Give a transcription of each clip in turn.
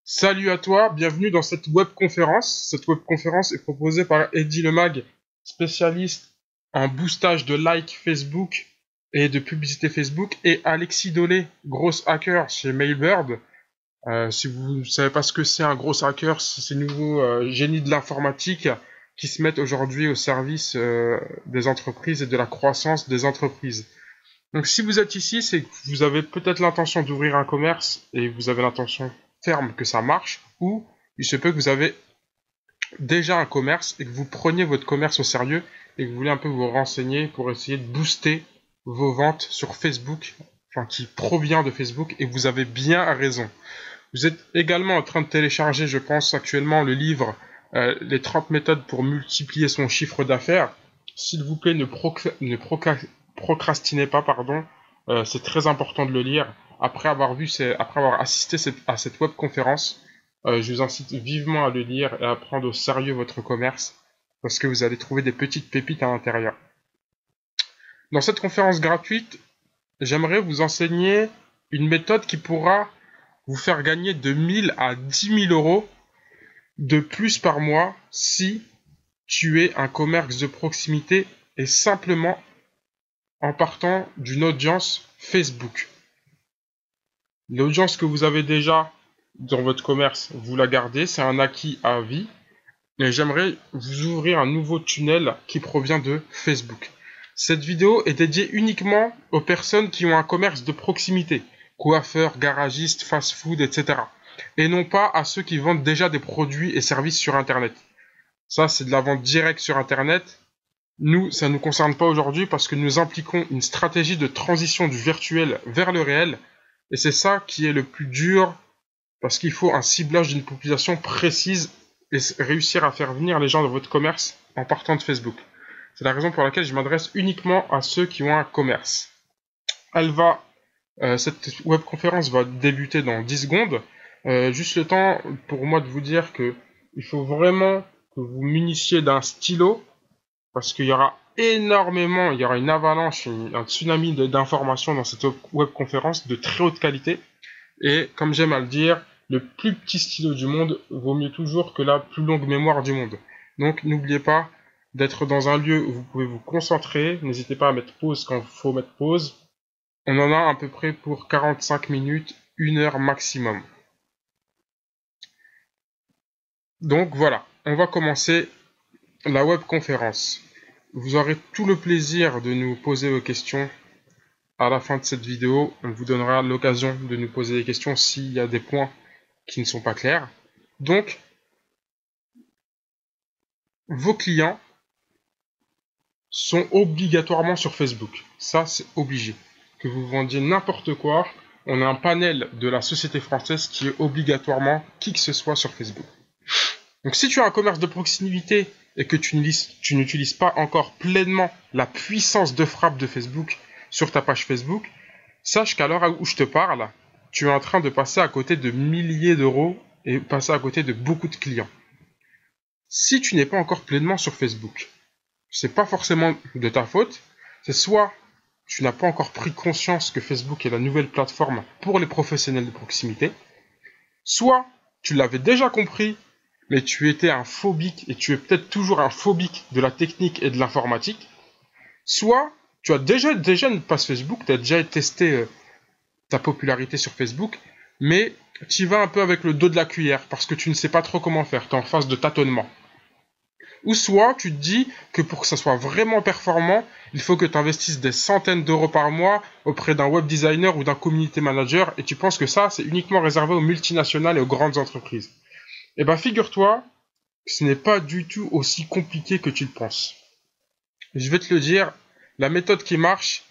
Salut à toi, bienvenue dans cette webconférence. Cette webconférence est proposée par Eddy Lemag, spécialiste en boostage de likes Facebook et de publicité Facebook, et Alexis Dolé, gros hacker chez Mailbird. Si vous ne savez pas ce que c'est un gros hacker, c'est ces nouveaux génies de l'informatique qui se mettent aujourd'hui au service des entreprises et de la croissance des entreprises. Donc si vous êtes ici, c'est que vous avez peut-être l'intention d'ouvrir un commerce et vous avez l'intention ferme que ça marche, ou il se peut que vous avez déjà un commerce et que vous preniez votre commerce au sérieux et que vous voulez un peu vous renseigner pour essayer de booster vos ventes sur Facebook, enfin qui provient de Facebook, et vous avez bien raison. Vous êtes également en train de télécharger, je pense actuellement, le livre Les 30 méthodes pour multiplier son chiffre d'affaires. S'il vous plaît, procrastinez pas, pardon. C'est très important de le lire. Après avoir assisté à cette webconférence, je vous incite vivement à le lire et à prendre au sérieux votre commerce, parce que vous allez trouver des petites pépites à l'intérieur. Dans cette conférence gratuite, j'aimerais vous enseigner une méthode qui pourra vous faire gagner de 1000 à 10 000 euros de plus par mois si tu es un commerce de proximité et simplement en partant d'une audience Facebook. L'audience que vous avez déjà dans votre commerce, vous la gardez, c'est un acquis à vie. Et j'aimerais vous ouvrir un nouveau tunnel qui provient de Facebook. Cette vidéo est dédiée uniquement aux personnes qui ont un commerce de proximité, coiffeurs, garagistes, fast-food, etc. Et non pas à ceux qui vendent déjà des produits et services sur Internet. Ça, c'est de la vente directe sur Internet. Nous, ça ne nous concerne pas aujourd'hui parce que nous impliquons une stratégie de transition du virtuel vers le réel. Et c'est ça qui est le plus dur, parce qu'il faut un ciblage d'une population précise et réussir à faire venir les gens dans votre commerce en partant de Facebook. C'est la raison pour laquelle je m'adresse uniquement à ceux qui ont un commerce. Cette webconférence va débuter dans 10 secondes. Juste le temps pour moi de vous dire que il faut vraiment que vous munissiez d'un stylo, parce qu'il y aura il y aura une avalanche, un tsunami d'informations dans cette webconférence de très haute qualité. Et comme j'aime à le dire, le plus petit stylo du monde vaut mieux toujours que la plus longue mémoire du monde. Donc n'oubliez pas d'être dans un lieu où vous pouvez vous concentrer. N'hésitez pas à mettre pause quand il faut mettre pause. On en a à peu près pour 45 minutes, 1 heure maximum. Donc voilà, on va commencer la webconférence. Vous aurez tout le plaisir de nous poser vos questions à la fin de cette vidéo. On vous donnera l'occasion de nous poser des questions s'il y a des points qui ne sont pas clairs. Donc, vos clients sont obligatoirement sur Facebook. Ça, c'est obligé. Que vous vendiez n'importe quoi, on a un panel de la société française qui est obligatoirement qui que ce soit sur Facebook. Donc si tu as un commerce de proximité et que tu n'utilises pas encore pleinement la puissance de frappe de Facebook sur ta page Facebook, sache qu'à l'heure où je te parle, tu es en train de passer à côté de milliers d'euros et passer à côté de beaucoup de clients. Si tu n'es pas encore pleinement sur Facebook, c'est pas forcément de ta faute, c'est soit tu n'as pas encore pris conscience que Facebook est la nouvelle plateforme pour les professionnels de proximité, soit tu l'avais déjà compris, mais tu étais un phobique, et tu es peut-être toujours un phobique de la technique et de l'informatique, soit tu as déjà une page Facebook, tu as déjà testé ta popularité sur Facebook, mais tu y vas un peu avec le dos de la cuillère, parce que tu ne sais pas trop comment faire, tu es en phase de tâtonnement. Ou soit tu te dis que pour que ça soit vraiment performant, il faut que tu investisses des centaines d'euros par mois auprès d'un web designer ou d'un community manager, et tu penses que ça, c'est uniquement réservé aux multinationales et aux grandes entreprises. Eh bien, figure-toi que ce n'est pas du tout aussi compliqué que tu le penses. Je vais te le dire, la méthode qui marche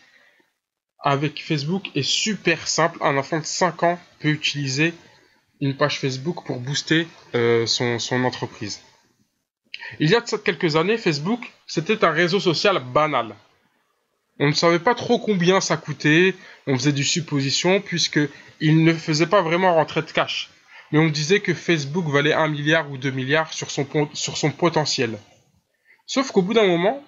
avec Facebook est super simple. Un enfant de 5 ans peut utiliser une page Facebook pour booster son entreprise. Il y a de ça quelques années, Facebook, c'était un réseau social banal. On ne savait pas trop combien ça coûtait, on faisait du supposition, puisqu'il ne faisait pas vraiment rentrer de cash. Mais on disait que Facebook valait 1 milliard ou 2 milliards sur son potentiel. Sauf qu'au bout d'un moment,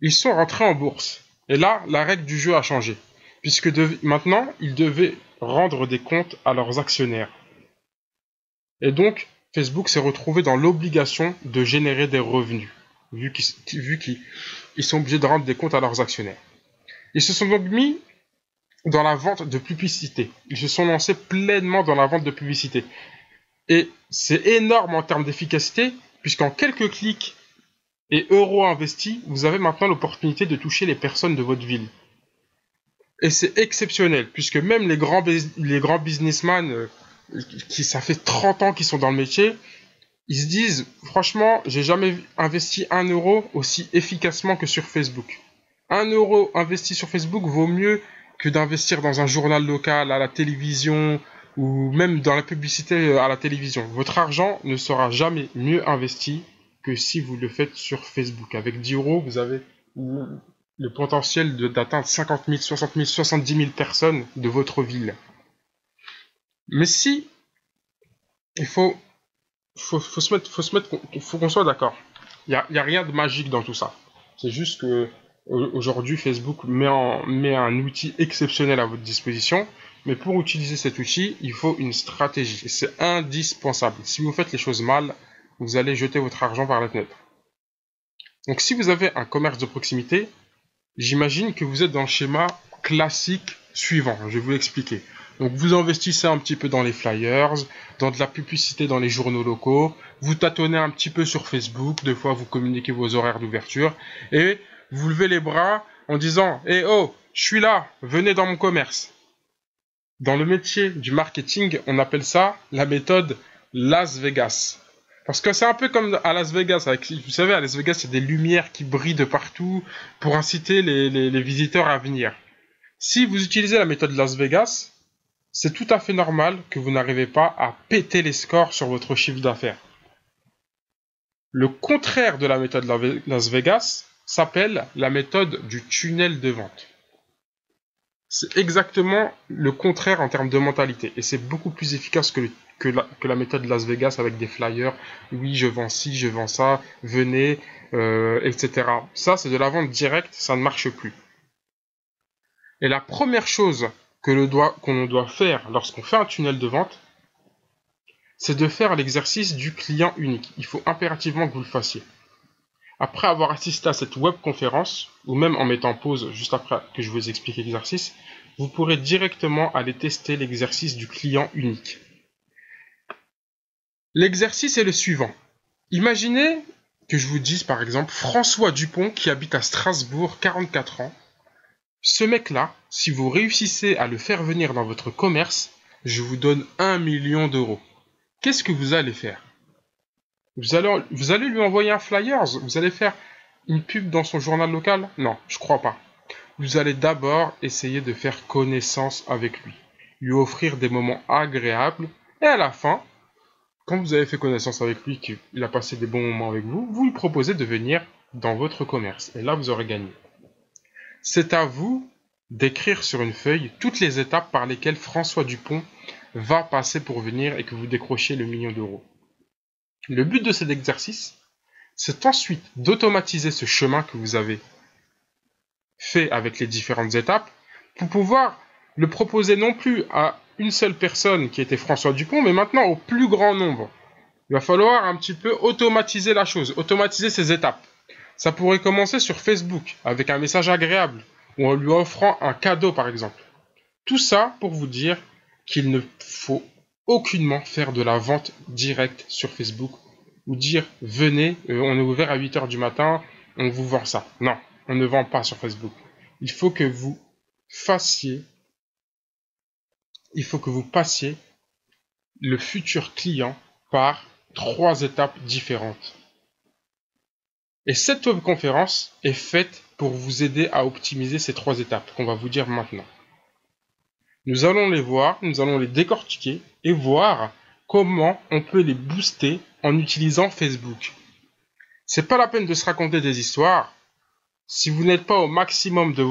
ils sont rentrés en bourse. Et là, la règle du jeu a changé. Puisque maintenant, ils devaient rendre des comptes à leurs actionnaires. Et donc, Facebook s'est retrouvé dans l'obligation de générer des revenus, vu qu'ils sont obligés de rendre des comptes à leurs actionnaires. Ils se sont donc mis dans la vente de publicité. Ils se sont lancés pleinement dans la vente de publicité. Et c'est énorme en termes d'efficacité, puisqu'en quelques clics et euros investis, vous avez maintenant l'opportunité de toucher les personnes de votre ville. Et c'est exceptionnel, puisque même les grands businessmen, ça fait 30 ans qu'ils sont dans le métier, ils se disent, franchement, j'ai jamais investi 1 € aussi efficacement que sur Facebook. 1 € investi sur Facebook vaut mieux que d'investir dans un journal local, à la télévision, ou même dans la publicité à la télévision. Votre argent ne sera jamais mieux investi que si vous le faites sur Facebook. Avec 10 €, vous avez le potentiel d'atteindre 50 000, 60 000, 70 000 personnes de votre ville. Mais si, il faut qu'on soit d'accord. Il y a rien de magique dans tout ça. C'est juste que aujourd'hui Facebook met un outil exceptionnel à votre disposition, mais pour utiliser cet outil, il faut une stratégie. Et c'est indispensable. Si vous faites les choses mal, vous allez jeter votre argent par la fenêtre. Donc si vous avez un commerce de proximité, j'imagine que vous êtes dans le schéma classique suivant. Je vais vous l'expliquer. Donc vous investissez un petit peu dans les flyers, dans de la publicité dans les journaux locaux, vous tâtonnez un petit peu sur Facebook, des fois vous communiquez vos horaires d'ouverture, et vous levez les bras en disant « Eh oh, je suis là, venez dans mon commerce ». Dans le métier du marketing, on appelle ça la méthode Las Vegas. Parce que c'est un peu comme à Las Vegas. Vous savez, à Las Vegas, il y a des lumières qui brillent de partout pour inciter les visiteurs à venir. Si vous utilisez la méthode Las Vegas, c'est tout à fait normal que vous n'arrivez pas à péter les scores sur votre chiffre d'affaires. Le contraire de la méthode Las Vegas s'appelle la méthode du tunnel de vente. C'est exactement le contraire en termes de mentalité. Et c'est beaucoup plus efficace que la méthode Las Vegas avec des flyers. Oui, je vends ci, je vends ça, venez, etc. Ça, c'est de la vente directe, ça ne marche plus. Et la première chose qu'on doit faire lorsqu'on fait un tunnel de vente, c'est de faire l'exercice du client unique. Il faut impérativement que vous le fassiez. Après avoir assisté à cette webconférence, ou même en mettant pause juste après que je vous explique l'exercice, vous pourrez directement aller tester l'exercice du client unique. L'exercice est le suivant. Imaginez que je vous dise par exemple François Dupont qui habite à Strasbourg, 44 ans. Ce mec-là, si vous réussissez à le faire venir dans votre commerce, je vous donne 1 million d'euros. Qu'est-ce que vous allez faire ? Vous allez lui envoyer un flyers? Vous allez faire une pub dans son journal local? Non, je crois pas. Vous allez d'abord essayer de faire connaissance avec lui, lui offrir des moments agréables, et à la fin, quand vous avez fait connaissance avec lui, qu'il a passé des bons moments avec vous, vous lui proposez de venir dans votre commerce, et là vous aurez gagné. C'est à vous d'écrire sur une feuille toutes les étapes par lesquelles François Dupont va passer pour venir et que vous décrochiez le million d'euros. Le but de cet exercice, c'est ensuite d'automatiser ce chemin que vous avez fait avec les différentes étapes pour pouvoir le proposer non plus à une seule personne qui était François Dupont, mais maintenant au plus grand nombre. Il va falloir un petit peu automatiser la chose, automatiser ces étapes. Ça pourrait commencer sur Facebook avec un message agréable ou en lui offrant un cadeau par exemple. Tout ça pour vous dire qu'il ne faut aucunement faire de la vente directe sur Facebook ou dire venez, on est ouvert à 8h du matin, on vous vend ça. Non, on ne vend pas sur Facebook. Il faut que vous passiez le futur client par 3 étapes différentes. Et cette webconférence est faite pour vous aider à optimiser ces 3 étapes qu'on va vous dire maintenant. Nous allons les voir, nous allons les décortiquer et voir comment on peut les booster en utilisant Facebook. C'est pas la peine de se raconter des histoires. Si vous n'êtes pas au maximum de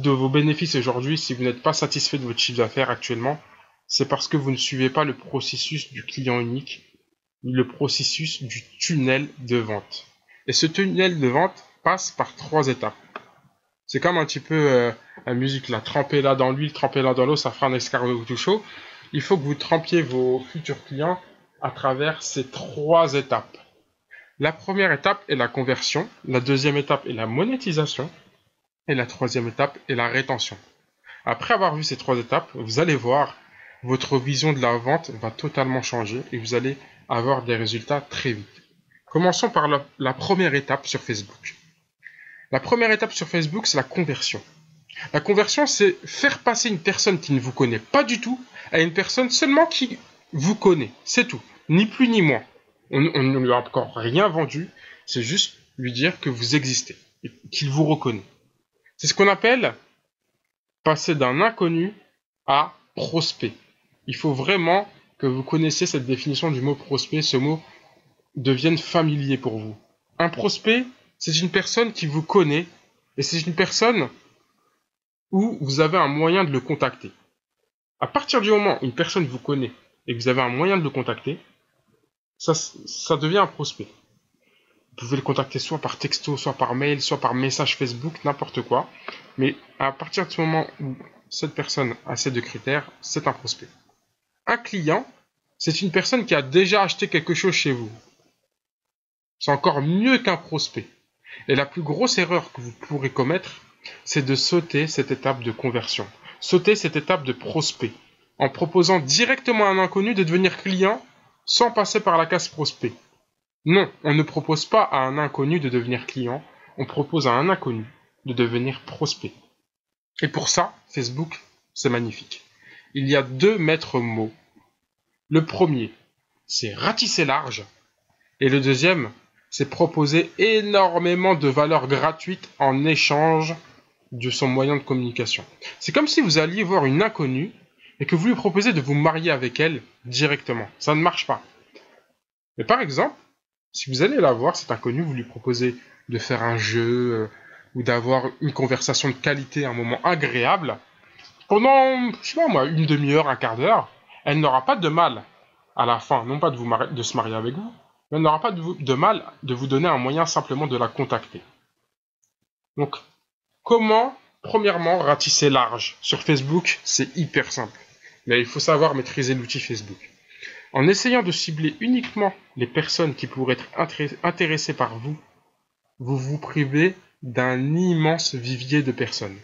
vos bénéfices aujourd'hui, si vous n'êtes pas satisfait de votre chiffre d'affaires actuellement, c'est parce que vous ne suivez pas le processus du client unique, le processus du tunnel de vente. Et ce tunnel de vente passe par 3 étapes. C'est comme un petit peu la musique là, trempez là dans l'huile, trempez là dans l'eau, ça fera un escargot tout chaud. Il faut que vous trempiez vos futurs clients à travers ces 3 étapes. La première étape est la conversion, la deuxième étape est la monétisation, et la troisième étape est la rétention. Après avoir vu ces 3 étapes, vous allez voir, votre vision de la vente va totalement changer et vous allez avoir des résultats très vite. Commençons par la première étape sur Facebook. La première étape sur Facebook, c'est la conversion. La conversion, c'est faire passer une personne qui ne vous connaît pas du tout à une personne seulement qui vous connaît. C'est tout. Ni plus ni moins. On ne lui a encore rien vendu. C'est juste lui dire que vous existez et qu'il vous reconnaît. C'est ce qu'on appelle passer d'un inconnu à prospect. Il faut vraiment que vous connaissiez cette définition du mot prospect. Ce mot devienne familier pour vous. Un prospect, c'est une personne qui vous connaît et c'est une personne où vous avez un moyen de le contacter. À partir du moment où une personne vous connaît et que vous avez un moyen de le contacter, ça devient un prospect. Vous pouvez le contacter soit par texto, soit par mail, soit par message Facebook, n'importe quoi. Mais à partir de ce moment où cette personne a ces 2 critères, c'est un prospect. Un client, c'est une personne qui a déjà acheté quelque chose chez vous. C'est encore mieux qu'un prospect. Et la plus grosse erreur que vous pourrez commettre, c'est de sauter cette étape de conversion. Sauter cette étape de prospect. En proposant directement à un inconnu de devenir client sans passer par la case prospect. Non, on ne propose pas à un inconnu de devenir client, on propose à un inconnu de devenir prospect. Et pour ça, Facebook, c'est magnifique. Il y a 2 maîtres mots. Le premier, c'est ratisser large. Et le deuxième, c'est proposer énormément de valeur gratuite en échange de son moyen de communication. C'est comme si vous alliez voir une inconnue et que vous lui proposez de vous marier avec elle directement. Ça ne marche pas. Mais par exemple, si vous allez la voir, cette inconnue, vous lui proposez de faire un jeu ou d'avoir une conversation de qualité, un moment agréable, pendant, je sais pas moi, une demi-heure, un quart d'heure, elle n'aura pas de mal à la fin, non pas de se marier avec vous, mais elle n'aura pas de mal de vous donner un moyen simplement de la contacter. Donc, comment, premièrement, ratisser large sur Facebook? C'est hyper simple. Mais il faut savoir maîtriser l'outil Facebook. En essayant de cibler uniquement les personnes qui pourraient être intéressées par vous, vous vous privez d'un immense vivier de personnes.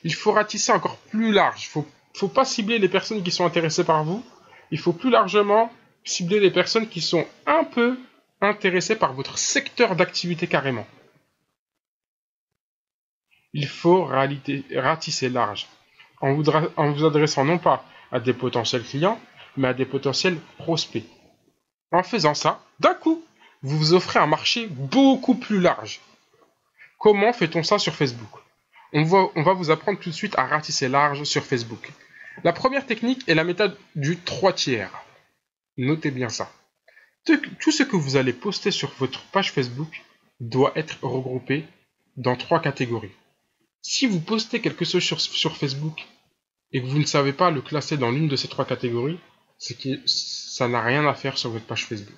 Il faut ratisser encore plus large. Il ne faut pas cibler les personnes qui sont intéressées par vous. Il faut plus largement cibler les personnes qui sont un peu intéressées par votre secteur d'activité carrément. Il faut ratisser large en vous adressant non pas à des potentiels clients, mais à des potentiels prospects. En faisant ça, d'un coup, vous vous offrez un marché beaucoup plus large. Comment fait-on ça sur Facebook? On va vous apprendre tout de suite à ratisser large sur Facebook. La première technique est la méthode du 3 tiers. Notez bien ça. Tout ce que vous allez poster sur votre page Facebook doit être regroupé dans 3 catégories. Si vous postez quelque chose sur Facebook et que vous ne savez pas le classer dans l'une de ces 3 catégories, c'est que ça n'a rien à faire sur votre page Facebook.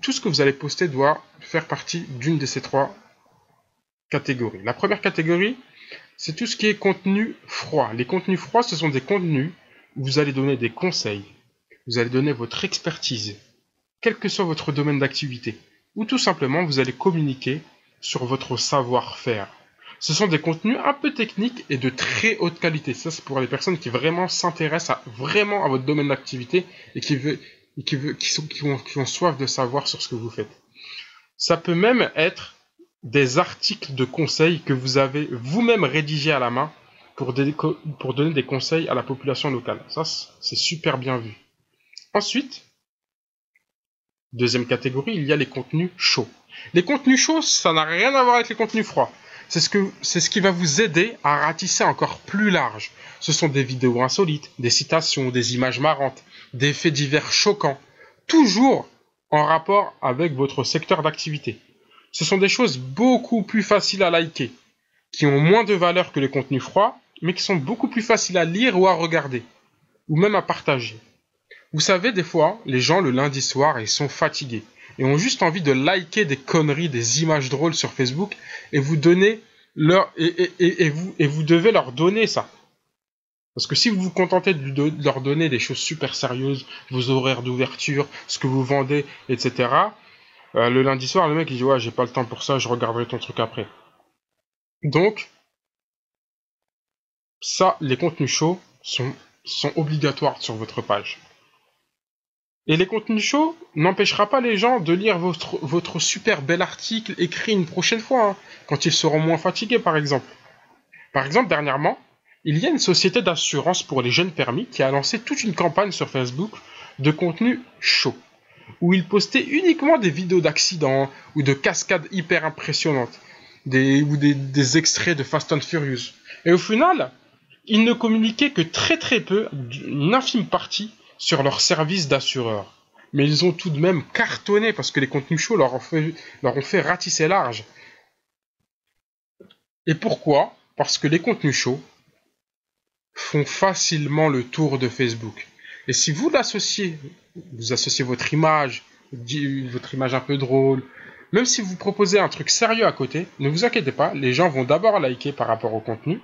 Tout ce que vous allez poster doit faire partie d'une de ces 3 catégories. La première catégorie, c'est tout ce qui est contenu froid. Les contenus froids, ce sont des contenus où vous allez donner des conseils, vous allez donner votre expertise, quel que soit votre domaine d'activité, ou tout simplement vous allez communiquer sur votre savoir-faire. Ce sont des contenus un peu techniques et de très haute qualité. Ça, c'est pour les personnes qui vraiment s'intéressent vraiment à votre domaine d'activité et qui ont soif de savoir sur ce que vous faites. Ça peut même être des articles de conseils que vous avez vous-même rédigés à la main pour donner des conseils à la population locale. Ça, c'est super bien vu. Ensuite, deuxième catégorie, il y a les contenus chauds. Les contenus chauds, ça n'a rien à voir avec les contenus froids. C'est ce qui va vous aider à ratisser encore plus large. Ce sont des vidéos insolites, des citations, des images marrantes, des faits divers choquants, toujours en rapport avec votre secteur d'activité. Ce sont des choses beaucoup plus faciles à liker, qui ont moins de valeur que les contenus froids, mais qui sont beaucoup plus faciles à lire ou à regarder, ou même à partager. Vous savez, des fois, les gens le lundi soir, ils sont fatigués et ont juste envie de liker des conneries, des images drôles sur Facebook et vous devez leur donner ça. Parce que si vous vous contentez de leur donner des choses super sérieuses, vos horaires d'ouverture, ce que vous vendez, etc., le lundi soir, le mec il dit ouais, j'ai pas le temps pour ça, je regarderai ton truc après. Donc, ça, les contenus chauds sont obligatoires sur votre page. Et les contenus chauds n'empêchera pas les gens de lire votre super bel article écrit une prochaine fois, hein, quand ils seront moins fatigués, par exemple. Par exemple, dernièrement, il y a une société d'assurance pour les jeunes permis qui a lancé toute une campagne sur Facebook de contenu chaud, où ils postaient uniquement des vidéos d'accidents ou de cascades hyper impressionnantes, ou des extraits de Fast and Furious. Et au final, ils ne communiquaient que très peu, une infime partie, sur leur service d'assureur. Mais ils ont tout de même cartonné parce que les contenus chauds leur ont fait ratisser large. Et pourquoi? Parce que les contenus chauds font facilement le tour de Facebook. Et si vous associez votre image un peu drôle, même si vous proposez un truc sérieux à côté, ne vous inquiétez pas, les gens vont d'abord liker par rapport au contenu,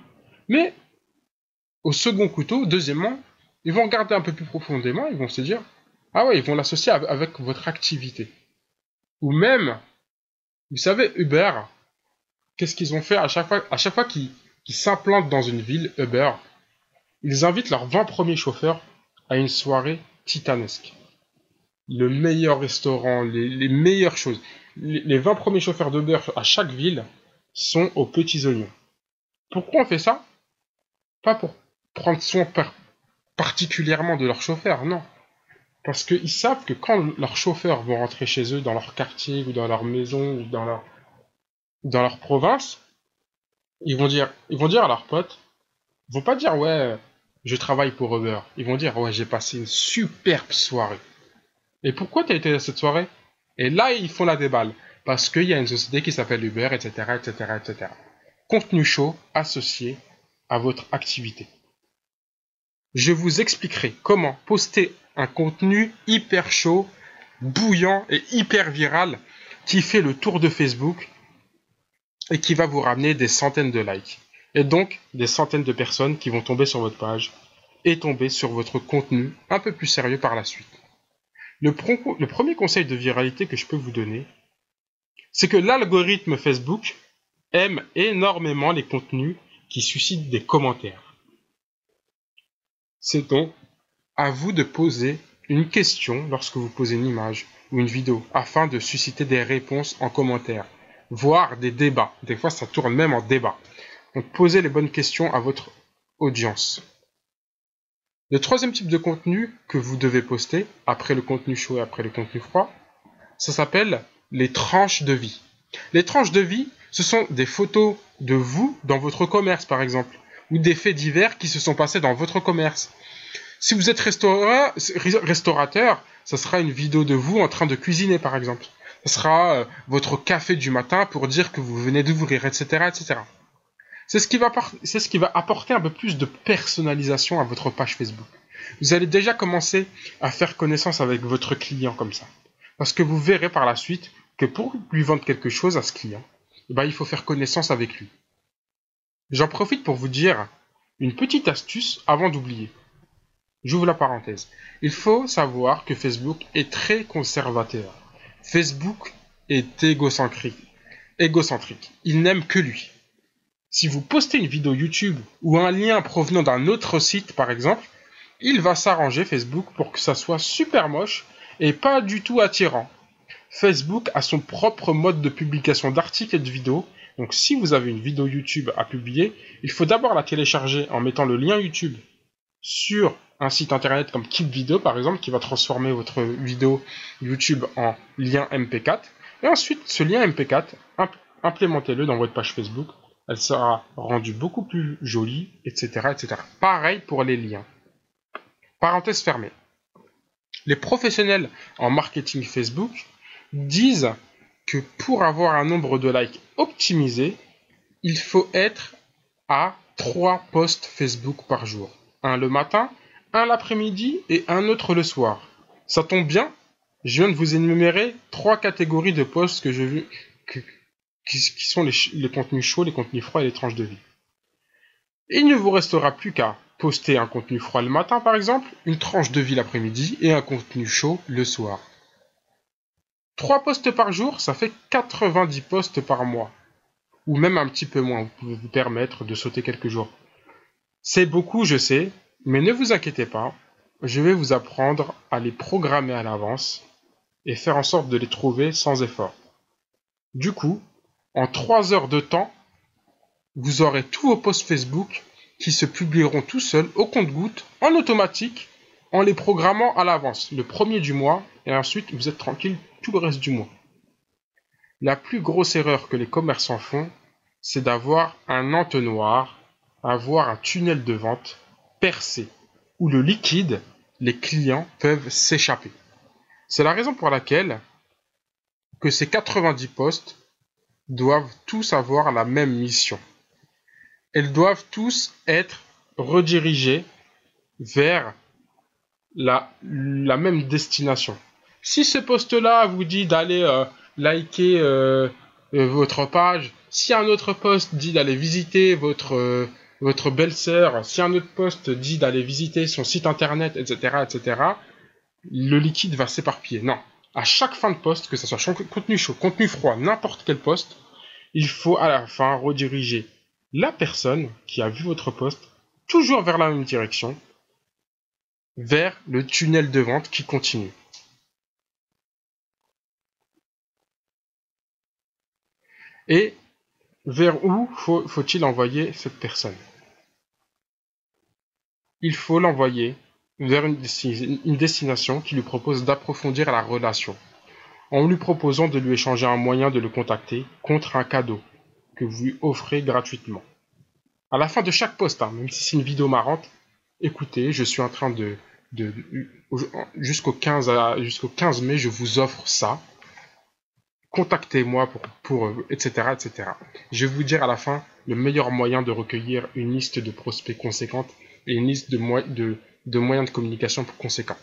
mais au second couteau, deuxièmement, ils vont regarder un peu plus profondément, ils vont se dire, ah ouais, ils vont l'associer avec votre activité. Ou même, vous savez, Uber, qu'est-ce qu'ils ont fait à chaque fois qu'ils s'implantent dans une ville, Uber, ils invitent leurs 20 premiers chauffeurs à une soirée titanesque. Le meilleur restaurant, les meilleures choses. Les 20 premiers chauffeurs d'Uber à chaque ville sont aux petits oignons. Pourquoi on fait ça? Pas pour prendre soin particulièrement de leurs chauffeurs, non. Parce qu'ils savent que quand leurs chauffeurs vont rentrer chez eux, dans leur quartier, ou dans leur maison, ou dans leur province, ils vont dire à leurs potes, ils vont pas dire ouais, je travaille pour Uber. Ils vont dire ouais, j'ai passé une superbe soirée. Et pourquoi t'as été à cette soirée? Et là, ils font la déballe. Parce qu'il y a une société qui s'appelle Uber, etc., etc., etc. Contenu chaud associé à votre activité. Je vous expliquerai comment poster un contenu hyper chaud, bouillant et hyper viral qui fait le tour de Facebook et qui va vous ramener des centaines de likes. Et donc, des centaines de personnes qui vont tomber sur votre page et tomber sur votre contenu un peu plus sérieux par la suite. Le premier conseil de viralité que je peux vous donner, c'est que l'algorithme Facebook aime énormément les contenus qui suscitent des commentaires. C'est donc à vous de poser une question lorsque vous posez une image ou une vidéo afin de susciter des réponses en commentaire, voire des débats. Des fois, ça tourne même en débat. Donc, posez les bonnes questions à votre audience. Le troisième type de contenu que vous devez poster, après le contenu chaud et après le contenu froid, ça s'appelle les tranches de vie. Les tranches de vie, ce sont des photos de vous dans votre commerce, par exemple, ou des faits divers qui se sont passés dans votre commerce. Si vous êtes restaurateur, ça sera une vidéo de vous en train de cuisiner, par exemple. Ça sera votre café du matin pour dire que vous venez d'ouvrir, etc., etc. C'est ce qui va apporter un peu plus de personnalisation à votre page Facebook. Vous allez déjà commencer à faire connaissance avec votre client comme ça. Parce que vous verrez par la suite que pour lui vendre quelque chose à ce client, il faut faire connaissance avec lui. J'en profite pour vous dire une petite astuce avant d'oublier. J'ouvre la parenthèse. Il faut savoir que Facebook est très conservateur. Facebook est égocentrique. Il n'aime que lui. Si vous postez une vidéo YouTube ou un lien provenant d'un autre site, par exemple, il va s'arranger, Facebook, pour que ça soit super moche et pas du tout attirant. Facebook a son propre mode de publication d'articles et de vidéos. Donc si vous avez une vidéo YouTube à publier, il faut d'abord la télécharger en mettant le lien YouTube sur un site internet comme Keep Video, par exemple, qui va transformer votre vidéo YouTube en lien MP4. Et ensuite, ce lien MP4, implémentez-le dans votre page Facebook. Elle sera rendue beaucoup plus jolie, etc., etc. Pareil pour les liens. Parenthèse fermée. Les professionnels en marketing Facebook disent que pour avoir un nombre de likes optimisé, il faut être à 3 posts Facebook par jour. Un le matin, un l'après-midi et un autre le soir. Ça tombe bien, je viens de vous énumérer 3 catégories de posts que j'ai vu qui sont les contenus chauds, les contenus froids et les tranches de vie. Il ne vous restera plus qu'à poster un contenu froid le matin, par exemple, une tranche de vie l'après-midi et un contenu chaud le soir. 3 posts par jour, ça fait 90 posts par mois. Ou même un petit peu moins, vous pouvez vous permettre de sauter quelques jours. C'est beaucoup, je sais, mais ne vous inquiétez pas, je vais vous apprendre à les programmer à l'avance et faire en sorte de les trouver sans effort. Du coup, en 3 heures de temps, vous aurez tous vos posts Facebook qui se publieront tout seuls au compte-gouttes, en automatique, en les programmant à l'avance, le premier du mois, et ensuite vous êtes tranquille tout le reste du mois. La plus grosse erreur que les commerçants font, c'est d'avoir un entonnoir, avoir un tunnel de vente percé, où le liquide, les clients peuvent s'échapper. C'est la raison pour laquelle que ces 90 postes doivent tous avoir la même mission. Elles doivent tous être redirigées vers la même destination. Si ce post-là vous dit d'aller liker votre page, si un autre post dit d'aller visiter votre belle-sœur, si un autre post dit d'aller visiter son site internet, etc., etc., le liquide va s'éparpiller. Non. À chaque fin de post, que ce soit contenu chaud, contenu froid, n'importe quel post, il faut à la fin rediriger la personne qui a vu votre post toujours vers la même direction, vers le tunnel de vente qui continue. Et vers où faut-il envoyer cette personne? Il faut l'envoyer vers une destination qui lui propose d'approfondir la relation, en lui proposant de lui échanger un moyen de le contacter contre un cadeau que vous lui offrez gratuitement. À la fin de chaque post, même si c'est une vidéo marrante, écoutez, je suis en train jusqu'au 15 mai, je vous offre ça. Contactez-moi etc., etc. Je vais vous dire à la fin le meilleur moyen de recueillir une liste de prospects conséquente et une liste de moyens de communication conséquents.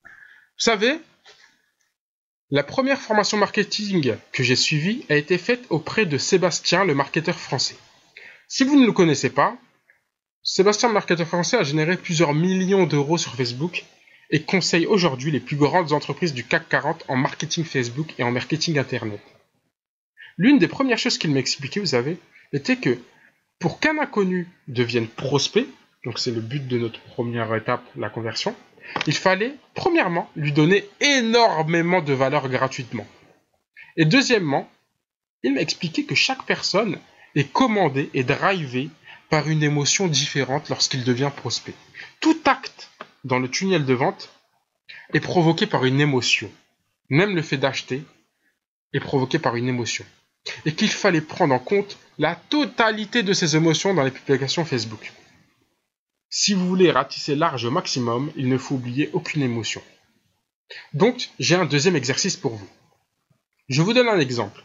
Vous savez, la première formation marketing que j'ai suivie a été faite auprès de Sébastien, le marketeur français. Si vous ne le connaissez pas, Sébastien, le marketeur français, a généré plusieurs millions d'euros sur Facebook et conseille aujourd'hui les plus grandes entreprises du CAC 40 en marketing Facebook et en marketing Internet. L'une des premières choses qu'il m'expliquait, vous savez, était que pour qu'un inconnu devienne prospect, donc c'est le but de notre première étape, la conversion, il fallait, premièrement, lui donner énormément de valeur gratuitement. Et deuxièmement, il m'a expliqué que chaque personne est commandée et drivée par une émotion différente lorsqu'il devient prospect. Tout acte dans le tunnel de vente est provoqué par une émotion. Même le fait d'acheter est provoqué par une émotion. Et qu'il fallait prendre en compte la totalité de ces émotions dans les publications Facebook. Si vous voulez ratisser large au maximum, il ne faut oublier aucune émotion. Donc, j'ai un deuxième exercice pour vous. Je vous donne un exemple.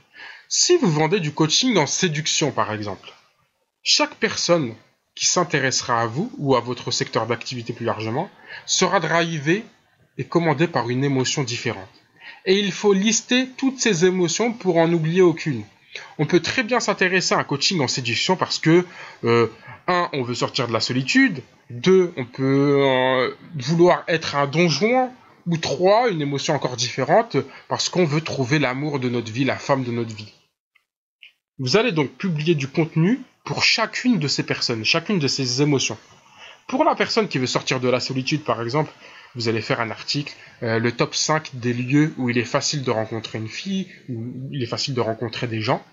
Si vous vendez du coaching en séduction, par exemple, chaque personne qui s'intéressera à vous ou à votre secteur d'activité plus largement sera drivée et commandée par une émotion différente. Et il faut lister toutes ces émotions pour en oublier aucune. On peut très bien s'intéresser à un coaching en séduction parce que 1. On veut sortir de la solitude, 2. On peut vouloir être un don Juan, ou 3. Une émotion encore différente parce qu'on veut trouver l'amour de notre vie, la femme de notre vie. Vous allez donc publier du contenu pour chacune de ces personnes, chacune de ces émotions. Pour la personne qui veut sortir de la solitude, par exemple, vous allez faire un article, le top 5 des lieux où il est facile de rencontrer une fille, où il est facile de rencontrer des gens.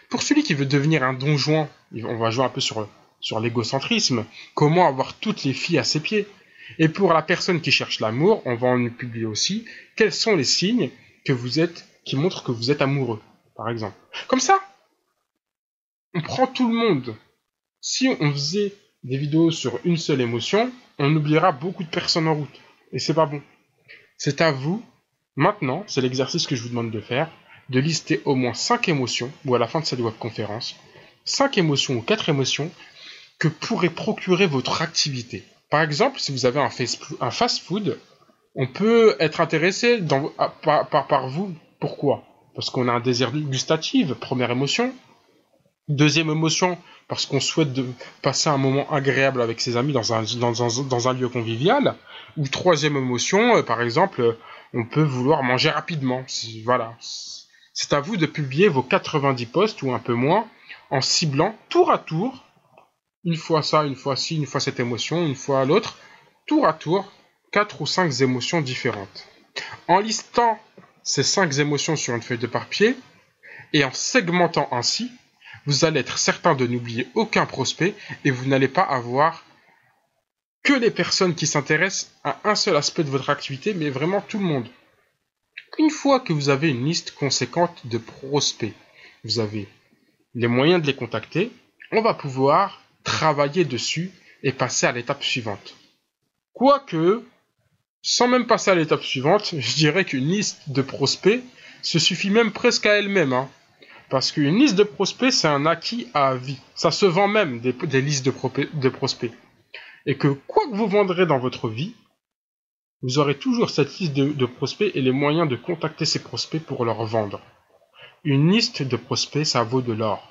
Pour celui qui veut devenir un don Juan, on va jouer un peu sur l'égocentrisme, comment avoir toutes les filles à ses pieds. Et pour la personne qui cherche l'amour, on va en publier aussi quels sont les signes qui montrent que vous êtes amoureux, par exemple. Comme ça, on prend tout le monde. Si on faisait des vidéos sur une seule émotion, on oubliera beaucoup de personnes en route. Et c'est pas bon. C'est à vous, maintenant, c'est l'exercice que je vous demande de faire, de lister au moins 5 émotions, ou à la fin de cette webconférence, 5 émotions ou 4 émotions que pourrait procurer votre activité. Par exemple, si vous avez un fast-food, on peut être intéressé par vous. Pourquoi? Parce qu'on a un désir gustatif, première émotion. Deuxième émotion, parce qu'on souhaite passer un moment agréable avec ses amis dans un lieu convivial. Ou troisième émotion, par exemple, on peut vouloir manger rapidement. Voilà. C'est à vous de publier vos 90 posts ou un peu moins en ciblant tour à tour, une fois ça, une fois ci, une fois cette émotion, une fois l'autre, tour à tour, 4 ou 5 émotions différentes. En listant ces 5 émotions sur une feuille de papier et en segmentant ainsi, vous allez être certain de n'oublier aucun prospect et vous n'allez pas avoir que les personnes qui s'intéressent à un seul aspect de votre activité, mais vraiment tout le monde. Une fois que vous avez une liste conséquente de prospects, vous avez les moyens de les contacter, on va pouvoir travailler dessus et passer à l'étape suivante. Quoique, sans même passer à l'étape suivante, je dirais qu'une liste de prospects se suffit même presque à elle-même. Parce qu'une liste de prospects, c'est un acquis à vie. Ça se vend même, des listes de prospects. Et que quoi que vous vendrez dans votre vie, vous aurez toujours cette liste de prospects et les moyens de contacter ces prospects pour leur vendre. Une liste de prospects, ça vaut de l'or.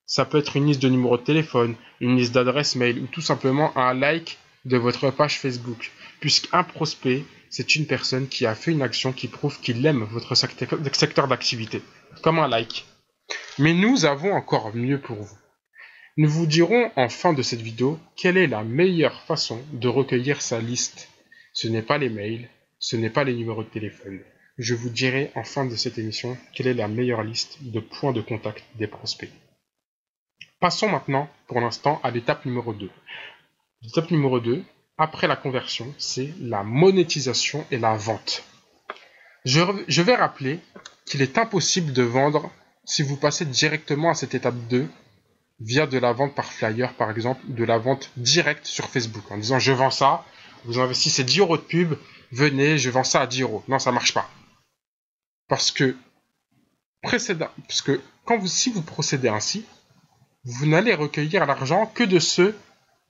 Ça peut être une liste de numéros de téléphone, une liste d'adresses mail ou tout simplement un like de votre page Facebook. Puisqu'un prospect, c'est une personne qui a fait une action qui prouve qu'il aime votre secteur d'activité. Comme un like. Mais nous avons encore mieux pour vous. Nous vous dirons en fin de cette vidéo quelle est la meilleure façon de recueillir sa liste. Ce n'est pas les mails, ce n'est pas les numéros de téléphone. Je vous dirai en fin de cette émission quelle est la meilleure liste de points de contact des prospects. Passons maintenant, pour l'instant, à l'étape numéro 2. L'étape numéro 2, après la conversion, c'est la monétisation et la vente. Je vais rappeler qu'il est impossible de vendre si vous passez directement à cette étape 2 via de la vente par flyer, par exemple, de la vente directe sur Facebook, en disant je vends ça, vous investissez 10 € de pub, venez, je vends ça à 10 €. Non, ça marche pas. Parce que si vous procédez ainsi, vous n'allez recueillir l'argent que de ceux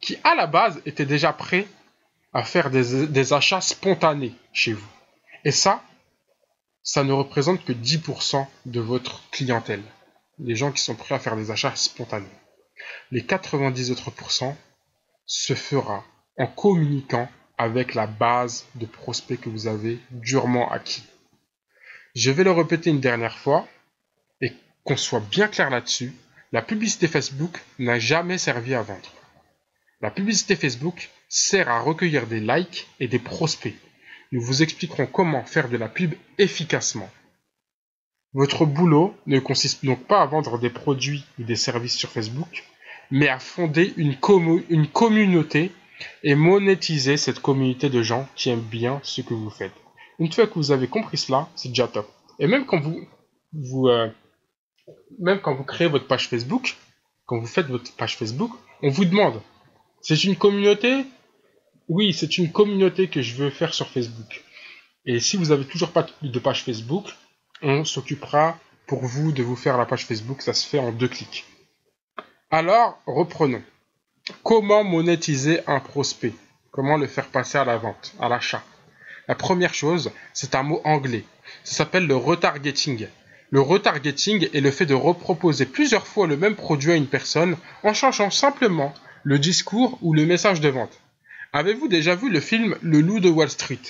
qui, à la base, étaient déjà prêts à faire des achats spontanés chez vous. Et ça ne représente que 10% de votre clientèle. Les gens qui sont prêts à faire des achats spontanés. Les 90 autres % se fera en communiquant avec la base de prospects que vous avez durement acquis. Je vais le répéter une dernière fois et qu'on soit bien clair là-dessus, la publicité Facebook n'a jamais servi à vendre. La publicité Facebook sert à recueillir des likes et des prospects. Nous vous expliquerons comment faire de la pub efficacement. Votre boulot ne consiste donc pas à vendre des produits ou des services sur Facebook, mais à fonder une communauté et monétiser cette communauté de gens qui aiment bien ce que vous faites. Une fois que vous avez compris cela, c'est déjà top. Et même quand même quand vous créez votre page Facebook, quand vous faites votre page Facebook, on vous demande, c'est une communauté? Oui, c'est une communauté que je veux faire sur Facebook. Et si vous n'avez toujours pas de page Facebook, on s'occupera pour vous de vous faire la page Facebook, ça se fait en 2 clics. Alors, reprenons. Comment monétiser un prospect? Comment le faire passer à la vente, à l'achat? La première chose, c'est un mot anglais. Ça s'appelle le retargeting. Le retargeting est le fait de reproposer plusieurs fois le même produit à une personne en changeant simplement le discours ou le message de vente. Avez-vous déjà vu le film Le Loup de Wall Street,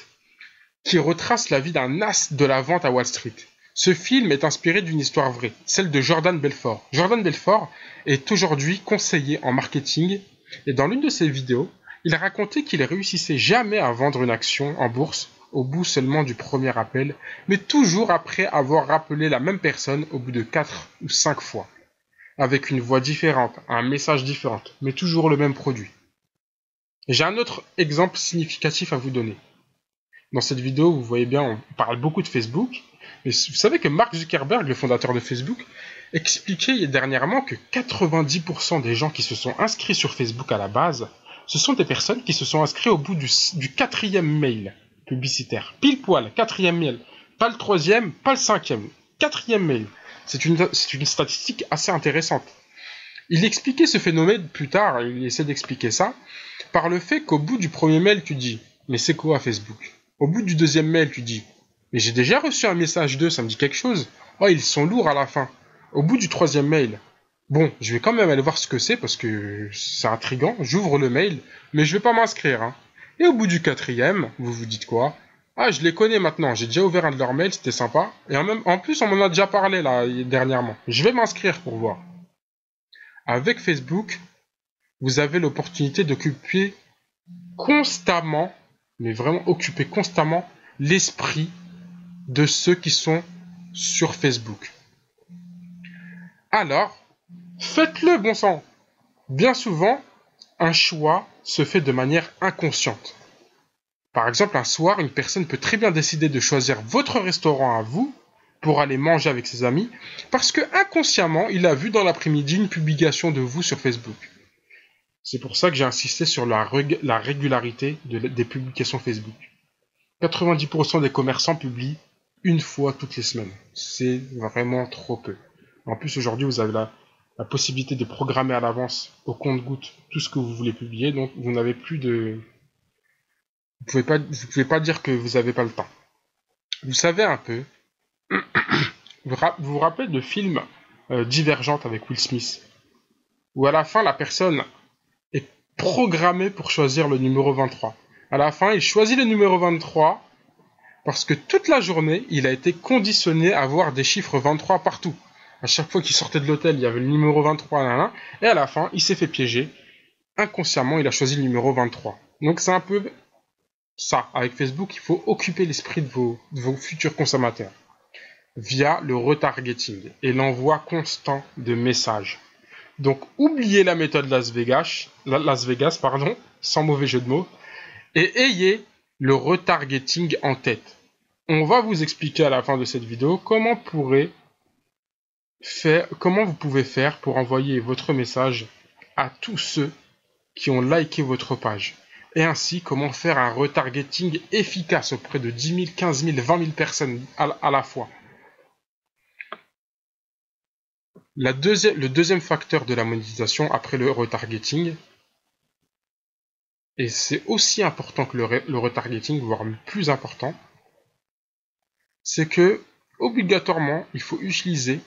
qui retrace la vie d'un as de la vente à Wall Street? Ce film est inspiré d'une histoire vraie, celle de Jordan Belfort. Jordan Belfort est aujourd'hui conseiller en marketing et dans l'une de ses vidéos, il a raconté qu'il ne réussissait jamais à vendre une action en bourse au bout seulement du premier appel, mais toujours après avoir rappelé la même personne au bout de 4 ou 5 fois, avec une voix différente, un message différent, mais toujours le même produit. J'ai un autre exemple significatif à vous donner. Dans cette vidéo, vous voyez bien, on parle beaucoup de Facebook, mais vous savez que Mark Zuckerberg, le fondateur de Facebook, expliquait dernièrement que 90% des gens qui se sont inscrits sur Facebook à la base, ce sont des personnes qui se sont inscrites au bout du 4e mail publicitaire. Pile poil, 4e mail. Pas le 3e, pas le 5e. 4e mail. C'est une statistique assez intéressante. Il expliquait ce phénomène plus tard, il essaie d'expliquer ça, par le fait qu'au bout du premier mail, tu dis « Mais c'est quoi Facebook ?» Au bout du 2e mail, tu dis « Mais j'ai déjà reçu un message d'eux, ça me dit quelque chose. Oh, ils sont lourds à la fin. » Au bout du 3e mail, Bon, je vais quand même aller voir ce que c'est parce que c'est intriguant. J'ouvre le mail, mais je vais pas m'inscrire, hein. Et au bout du quatrième, vous vous dites quoi? Ah, je les connais maintenant. J'ai déjà ouvert un de leurs mails, c'était sympa. Et en plus, on m'en a déjà parlé là dernièrement. Je vais m'inscrire pour voir. Avec Facebook, vous avez l'opportunité d'occuper constamment, mais vraiment occuper constamment l'esprit de ceux qui sont sur Facebook. Alors, faites-le, bon sang. Bien souvent, un choix se fait de manière inconsciente. Par exemple, un soir, une personne peut très bien décider de choisir votre restaurant à vous pour aller manger avec ses amis parce que inconsciemment, il a vu dans l'après-midi une publication de vous sur Facebook. C'est pour ça que j'ai insisté sur la régularité des publications Facebook. 90% des commerçants publient une fois toutes les semaines. C'est vraiment trop peu. En plus, aujourd'hui, vous avez la possibilité de programmer à l'avance au compte-gouttes tout ce que vous voulez publier, donc vous n'avez plus de... Vous pouvez pas dire que vous n'avez pas le temps. Vous savez un peu, vous vous rappelez de films Divergente avec Will Smith, où à la fin, la personne est programmée pour choisir le numéro 23. À la fin, il choisit le numéro 23 parce que toute la journée, il a été conditionné à voir des chiffres 23 partout. À chaque fois qu'il sortait de l'hôtel, il y avait le numéro 23, et à la fin, il s'est fait piéger. Inconsciemment, il a choisi le numéro 23. Donc c'est un peu ça. Avec Facebook, il faut occuper l'esprit de vos futurs consommateurs via le retargeting et l'envoi constant de messages. Donc oubliez la méthode Las Vegas, sans mauvais jeu de mots, et ayez le retargeting en tête. On va vous expliquer à la fin de cette vidéo comment vous pouvez faire pour envoyer votre message à tous ceux qui ont liké votre page. Et ainsi, comment faire un retargeting efficace auprès de 10 000, 15 000, 20 000 personnes à la fois. Le deuxième facteur de la monétisation après le retargeting, et c'est aussi important que le retargeting, voire plus important, c'est que obligatoirement, il faut utiliser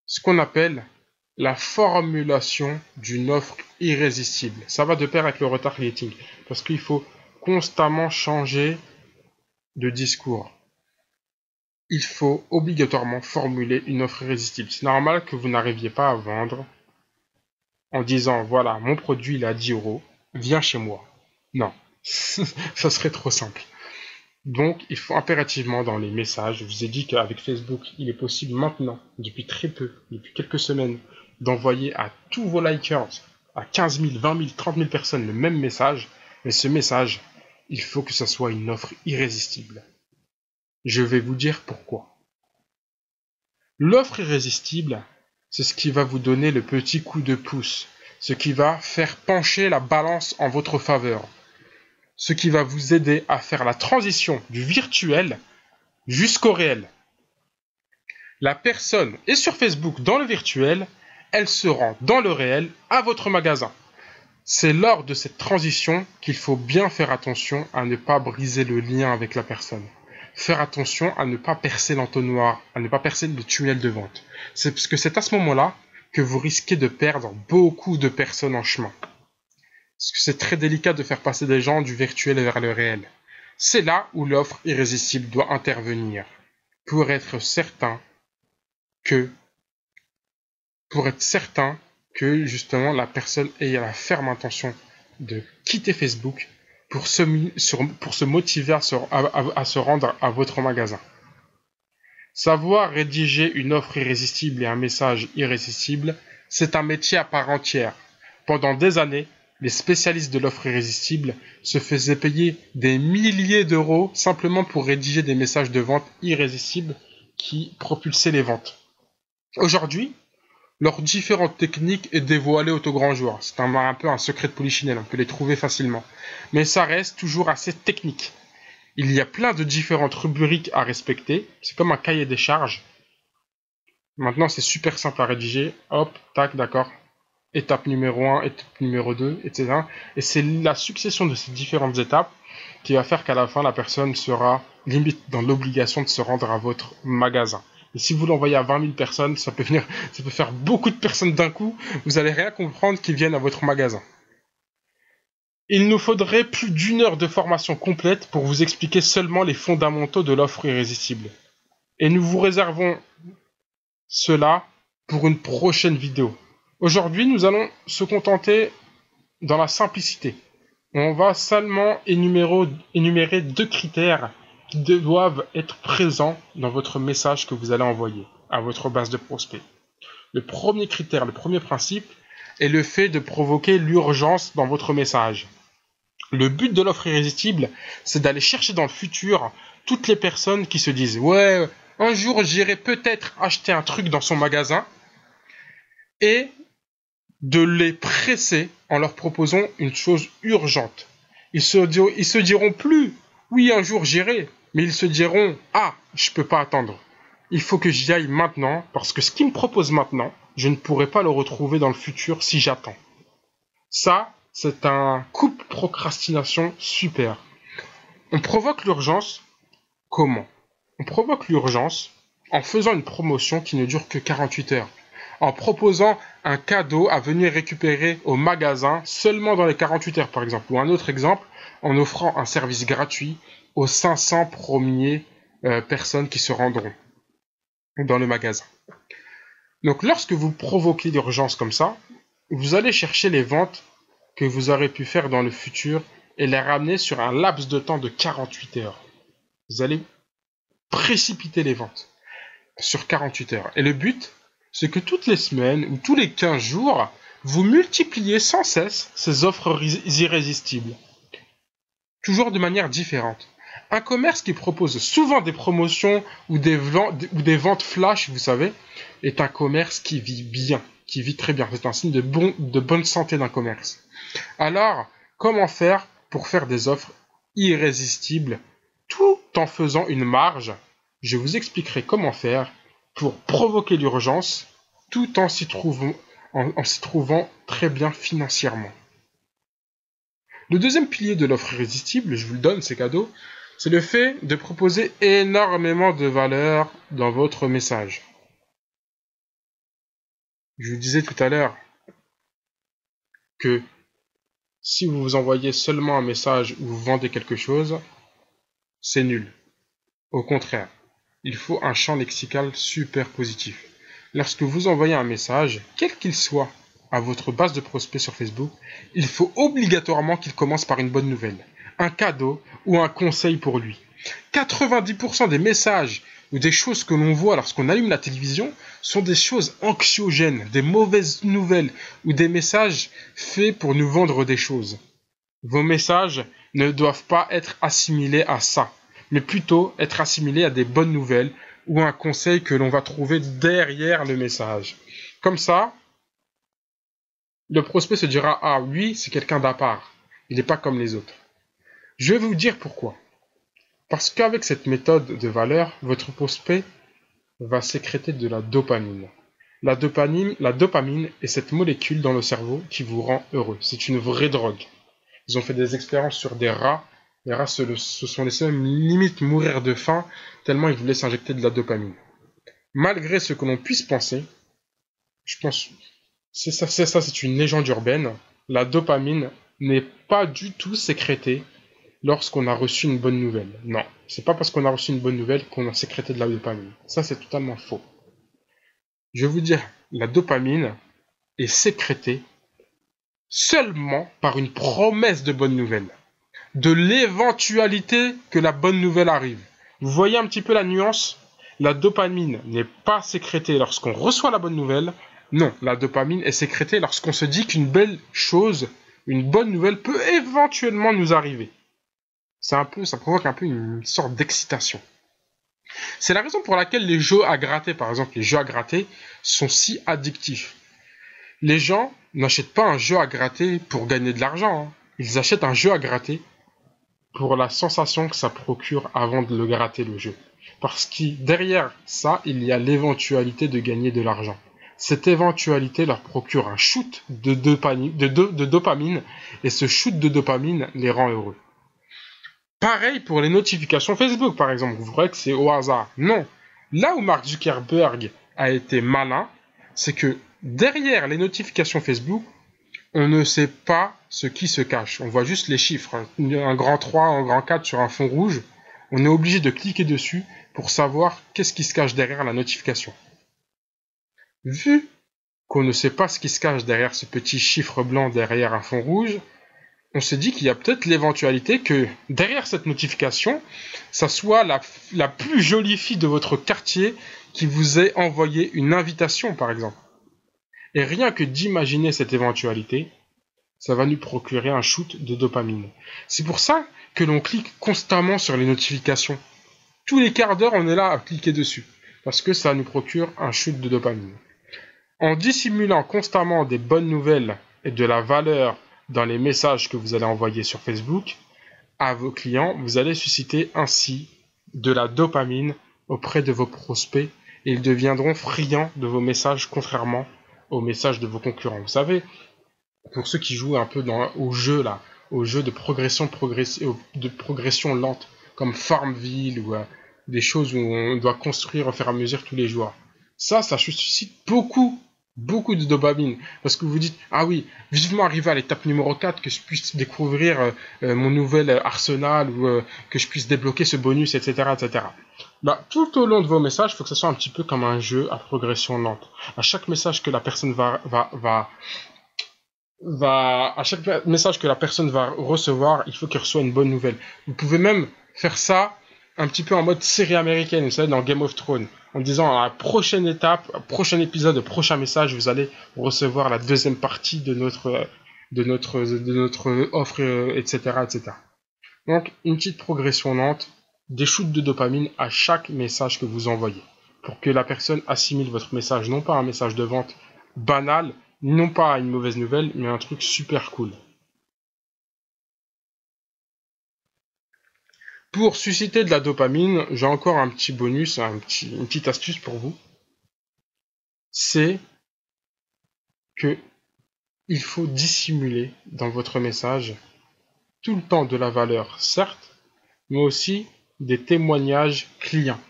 ce qu'on appelle la formulation d'une offre irrésistible. Ça va de pair avec le retargeting, parce qu'il faut constamment changer de discours. Il faut obligatoirement formuler une offre irrésistible. C'est normal que vous n'arriviez pas à vendre en disant, voilà, mon produit il est à 10 €, viens chez moi. Non, ça serait trop simple. Donc, il faut impérativement dans les messages, je vous ai dit qu'avec Facebook, il est possible maintenant, depuis très peu, depuis quelques semaines, d'envoyer à tous vos likers, à 15 000, 20 000, 30 000 personnes le même message. Mais ce message, il faut que ça soit une offre irrésistible. Je vais vous dire pourquoi. L'offre irrésistible, c'est ce qui va vous donner le petit coup de pouce, ce qui va faire pencher la balance en votre faveur, ce qui va vous aider à faire la transition du virtuel jusqu'au réel. La personne est sur Facebook dans le virtuel, elle se rend dans le réel à votre magasin. C'est lors de cette transition qu'il faut bien faire attention à ne pas briser le lien avec la personne. Faire attention à ne pas percer l'entonnoir, à ne pas percer le tunnel de vente. C'est parce que c'est à ce moment-là que vous risquez de perdre beaucoup de personnes en chemin. Parce que c'est très délicat de faire passer des gens du virtuel vers le réel. C'est là où l'offre irrésistible doit intervenir pour être certain que justement la personne ait la ferme intention de quitter Facebook pour se motiver à se rendre à votre magasin. Savoir rédiger une offre irrésistible et un message irrésistible, c'est un métier à part entière. Pendant des années, les spécialistes de l'offre irrésistible se faisaient payer des milliers d'euros simplement pour rédiger des messages de vente irrésistibles qui propulsaient les ventes. Aujourd'hui, leurs différentes techniques est dévoilée au grand jour. C'est un peu un secret de polichinelle, on peut les trouver facilement. Mais ça reste toujours assez technique. Il y a plein de différentes rubriques à respecter. C'est comme un cahier des charges. Maintenant, c'est super simple à rédiger. Hop, tac, d'accord. Étape numéro 1, étape numéro 2, etc. Et c'est la succession de ces différentes étapes qui va faire qu'à la fin, la personne sera limite dans l'obligation de se rendre à votre magasin. Et si vous l'envoyez à 20 000 personnes, ça peut faire beaucoup de personnes d'un coup. Vous n'allez rien comprendre qui viennent à votre magasin. Il nous faudrait plus d'1 heure de formation complète pour vous expliquer seulement les fondamentaux de l'offre irrésistible. Et nous vous réservons cela pour une prochaine vidéo. Aujourd'hui, nous allons se contenter dans la simplicité. On va seulement énumérer 2 critères qui doivent être présents dans votre message que vous allez envoyer à votre base de prospects. Le premier critère, le premier principe, est le fait de provoquer l'urgence dans votre message. Le but de l'offre irrésistible, c'est d'aller chercher dans le futur toutes les personnes qui se disent « Ouais, un jour j'irai peut-être acheter un truc dans son magasin » et de les presser en leur proposant une chose urgente. Ils se diront plus « Oui, un jour j'irai », mais ils se diront « Ah, je peux pas attendre. Il faut que j'y aille maintenant parce que ce qu'il me propose maintenant, je ne pourrai pas le retrouver dans le futur si j'attends. » Ça, c'est un coupe procrastination super. On provoque l'urgence comment? On provoque l'urgence en faisant une promotion qui ne dure que 48 heures. En proposant un cadeau à venir récupérer au magasin seulement dans les 48 heures, par exemple. Ou un autre exemple, en offrant un service gratuit aux 500 premières personnes qui se rendront dans le magasin. Donc, lorsque vous provoquez l'urgence comme ça, vous allez chercher les ventes que vous aurez pu faire dans le futur et les ramener sur un laps de temps de 48 heures. Vous allez précipiter les ventes sur 48 heures. Et le but, c'est que toutes les semaines ou tous les 15 jours, vous multipliez sans cesse ces offres irrésistibles. Toujours de manière différente. Un commerce qui propose souvent des promotions ou des ventes flash, vous savez, est un commerce qui vit bien, qui vit très bien. C'est un signe de bonne santé d'un commerce. Alors, comment faire pour faire des offres irrésistibles tout en faisant une marge? Je vous expliquerai comment faire pour provoquer l'urgence tout en s'y trouvant très bien financièrement. Le deuxième pilier de l'offre irrésistible, je vous le donne, c'est cadeau, c'est le fait de proposer énormément de valeur dans votre message. Je vous disais tout à l'heure que si vous envoyez seulement un message où vous vendez quelque chose, c'est nul. Au contraire, il faut un champ lexical super positif. Lorsque vous envoyez un message, quel qu'il soit, à votre base de prospects sur Facebook, il faut obligatoirement qu'il commence par une bonne nouvelle, un cadeau ou un conseil pour lui. 90% des messages ou des choses que l'on voit lorsqu'on allume la télévision sont des choses anxiogènes, des mauvaises nouvelles ou des messages faits pour nous vendre des choses. Vos messages ne doivent pas être assimilés à ça, mais plutôt être assimilés à des bonnes nouvelles ou un conseil que l'on va trouver derrière le message. Comme ça, le prospect se dira « Ah oui, c'est quelqu'un d'à part, il n'est pas comme les autres ». Je vais vous dire pourquoi. Parce qu'avec cette méthode de valeur, votre prospect va sécréter de la dopamine. La dopamine est cette molécule dans le cerveau qui vous rend heureux. C'est une vraie drogue. Ils ont fait des expériences sur des rats. Les rats se sont laissés même limite mourir de faim tellement ils voulaient s'injecter de la dopamine. Malgré ce que l'on puisse penser, je pense c'est une légende urbaine, la dopamine n'est pas du tout sécrétée lorsqu'on a reçu une bonne nouvelle. Non, c'est pas parce qu'on a reçu une bonne nouvelle qu'on a sécrété de la dopamine. Ça, c'est totalement faux. Je vais vous dire, la dopamine est sécrétée seulement par une promesse de bonne nouvelle. De l'éventualité que la bonne nouvelle arrive. Vous voyez un petit peu la nuance? La dopamine n'est pas sécrétée lorsqu'on reçoit la bonne nouvelle. Non, la dopamine est sécrétée lorsqu'on se dit qu'une belle chose, une bonne nouvelle peut éventuellement nous arriver. Ça provoque un peu une sorte d'excitation. C'est la raison pour laquelle les jeux à gratter, par exemple, les jeux à gratter, sont si addictifs. Les gens n'achètent pas un jeu à gratter pour gagner de l'argent. Ils achètent un jeu à gratter pour la sensation que ça procure avant de le gratter, le jeu. Parce que derrière ça, il y a l'éventualité de gagner de l'argent. Cette éventualité leur procure un shoot de dopamine et ce shoot de dopamine les rend heureux. Pareil pour les notifications Facebook, par exemple. Vous croyez que c'est au hasard? Non. Là où Mark Zuckerberg a été malin, c'est que derrière les notifications Facebook, on ne sait pas ce qui se cache. On voit juste les chiffres. Un grand 3, un grand 4 sur un fond rouge. On est obligé de cliquer dessus pour savoir qu'est-ce qui se cache derrière la notification. Vu qu'on ne sait pas ce qui se cache derrière ce petit chiffre blanc derrière un fond rouge, on s'est dit qu'il y a peut-être l'éventualité que derrière cette notification, ça soit la plus jolie fille de votre quartier qui vous ait envoyé une invitation, par exemple. Et rien que d'imaginer cette éventualité, ça va nous procurer un shoot de dopamine. C'est pour ça que l'on clique constamment sur les notifications. Tous les quarts d'heure, on est là à cliquer dessus, parce que ça nous procure un shoot de dopamine. En dissimulant constamment des bonnes nouvelles et de la valeur dans les messages que vous allez envoyer sur Facebook à vos clients, vous allez susciter ainsi de la dopamine auprès de vos prospects et ils deviendront friands de vos messages contrairement aux messages de vos concurrents. Vous savez, pour ceux qui jouent un peu au jeu là, au jeu de progression lente, comme Farmville ou des choses où on doit construire au fur et à mesure tous les jours. Ça suscite beaucoup de dopamine. Parce que vous dites, ah oui, vivement arriver à l'étape numéro 4, que je puisse découvrir mon nouvel arsenal ou que je puisse débloquer ce bonus, etc., etc. Bah, tout au long de vos messages, il faut que ce soit un petit peu comme un jeu à progression lente. À chaque message que la personne à chaque message que la personne va recevoir, il faut qu'il reçoive une bonne nouvelle. Vous pouvez même faire ça un petit peu en mode série américaine, vous savez, dans Game of Thrones, en disant à la prochaine étape, prochain épisode, prochain message, vous allez recevoir la deuxième partie de notre offre, etc., etc. Donc, une petite progression lente, des shoots de dopamine à chaque message que vous envoyez, pour que la personne assimile votre message, non pas un message de vente banal, non pas une mauvaise nouvelle, mais un truc super cool. Pour susciter de la dopamine, j'ai encore un petit bonus, une petite astuce pour vous. C'est que il faut dissimuler dans votre message tout le temps de la valeur, certes, mais aussi des témoignages clients.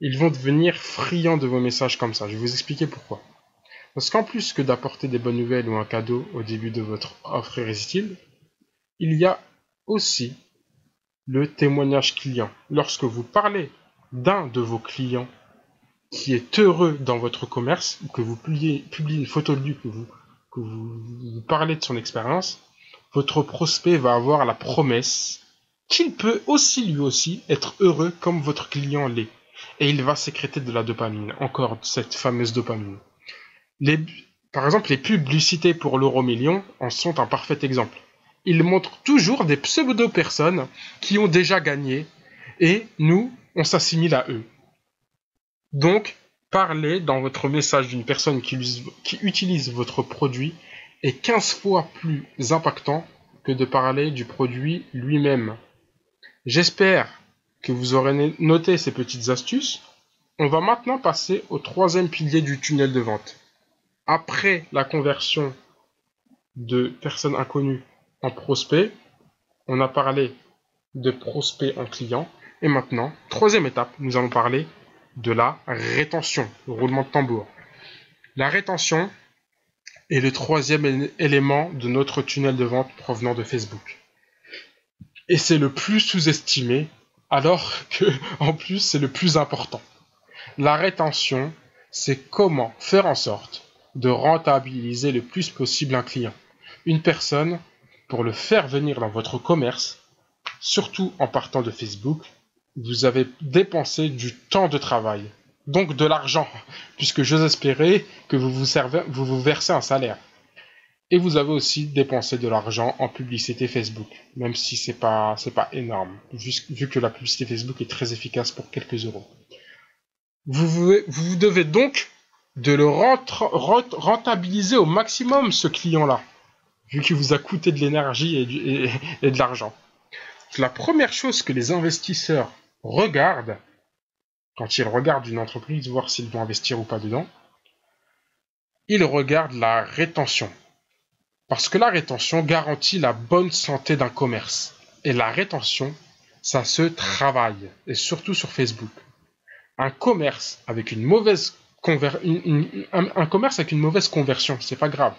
Ils vont devenir friands de vos messages comme ça. Je vais vous expliquer pourquoi. Parce qu'en plus que d'apporter des bonnes nouvelles ou un cadeau au début de votre offre irrésistible, il y a aussi le témoignage client. Lorsque vous parlez d'un de vos clients qui est heureux dans votre commerce, ou que vous publiez une photo de lui, que vous parlez de son expérience, votre prospect va avoir la promesse qu'il peut aussi lui aussi être heureux comme votre client l'est. Et il va sécréter de la dopamine, encore cette fameuse dopamine. Par exemple, les publicités pour l'euro-million en sont un parfait exemple. Ils montrent toujours des pseudo-personnes qui ont déjà gagné et nous, on s'assimile à eux. Donc, parler dans votre message d'une personne qui utilise votre produit est 15 fois plus impactant que de parler du produit lui-même. J'espère que vous aurez noté ces petites astuces. On va maintenant passer au troisième pilier du tunnel de vente. Après la conversion de personnes inconnues en prospects, on a parlé de prospects en clients. Et maintenant, troisième étape, nous allons parler de la rétention, le roulement de tambour. La rétention est le troisième élément de notre tunnel de vente provenant de Facebook. Et c'est le plus sous-estimé, alors que, en plus, c'est le plus important. La rétention, c'est comment faire en sorte de rentabiliser le plus possible un client. Une personne, pour le faire venir dans votre commerce, surtout en partant de Facebook, vous avez dépensé du temps de travail, donc de l'argent, puisque j'ose espérer que vous vous versez un salaire. Et vous avez aussi dépensé de l'argent en publicité Facebook, même si c'est pas énorme, vu que la publicité Facebook est très efficace pour quelques euros. Vous devez donc de le rentabiliser au maximum, ce client-là, vu qu'il vous a coûté de l'énergie et de l'argent. La première chose que les investisseurs regardent, quand ils regardent une entreprise, voir s'ils vont investir ou pas dedans, ils regardent la rétention. Parce que la rétention garantit la bonne santé d'un commerce. Et la rétention, ça se travaille, et surtout sur Facebook. Un commerce avec une mauvaise commerce avec une mauvaise conversion, c'est pas grave.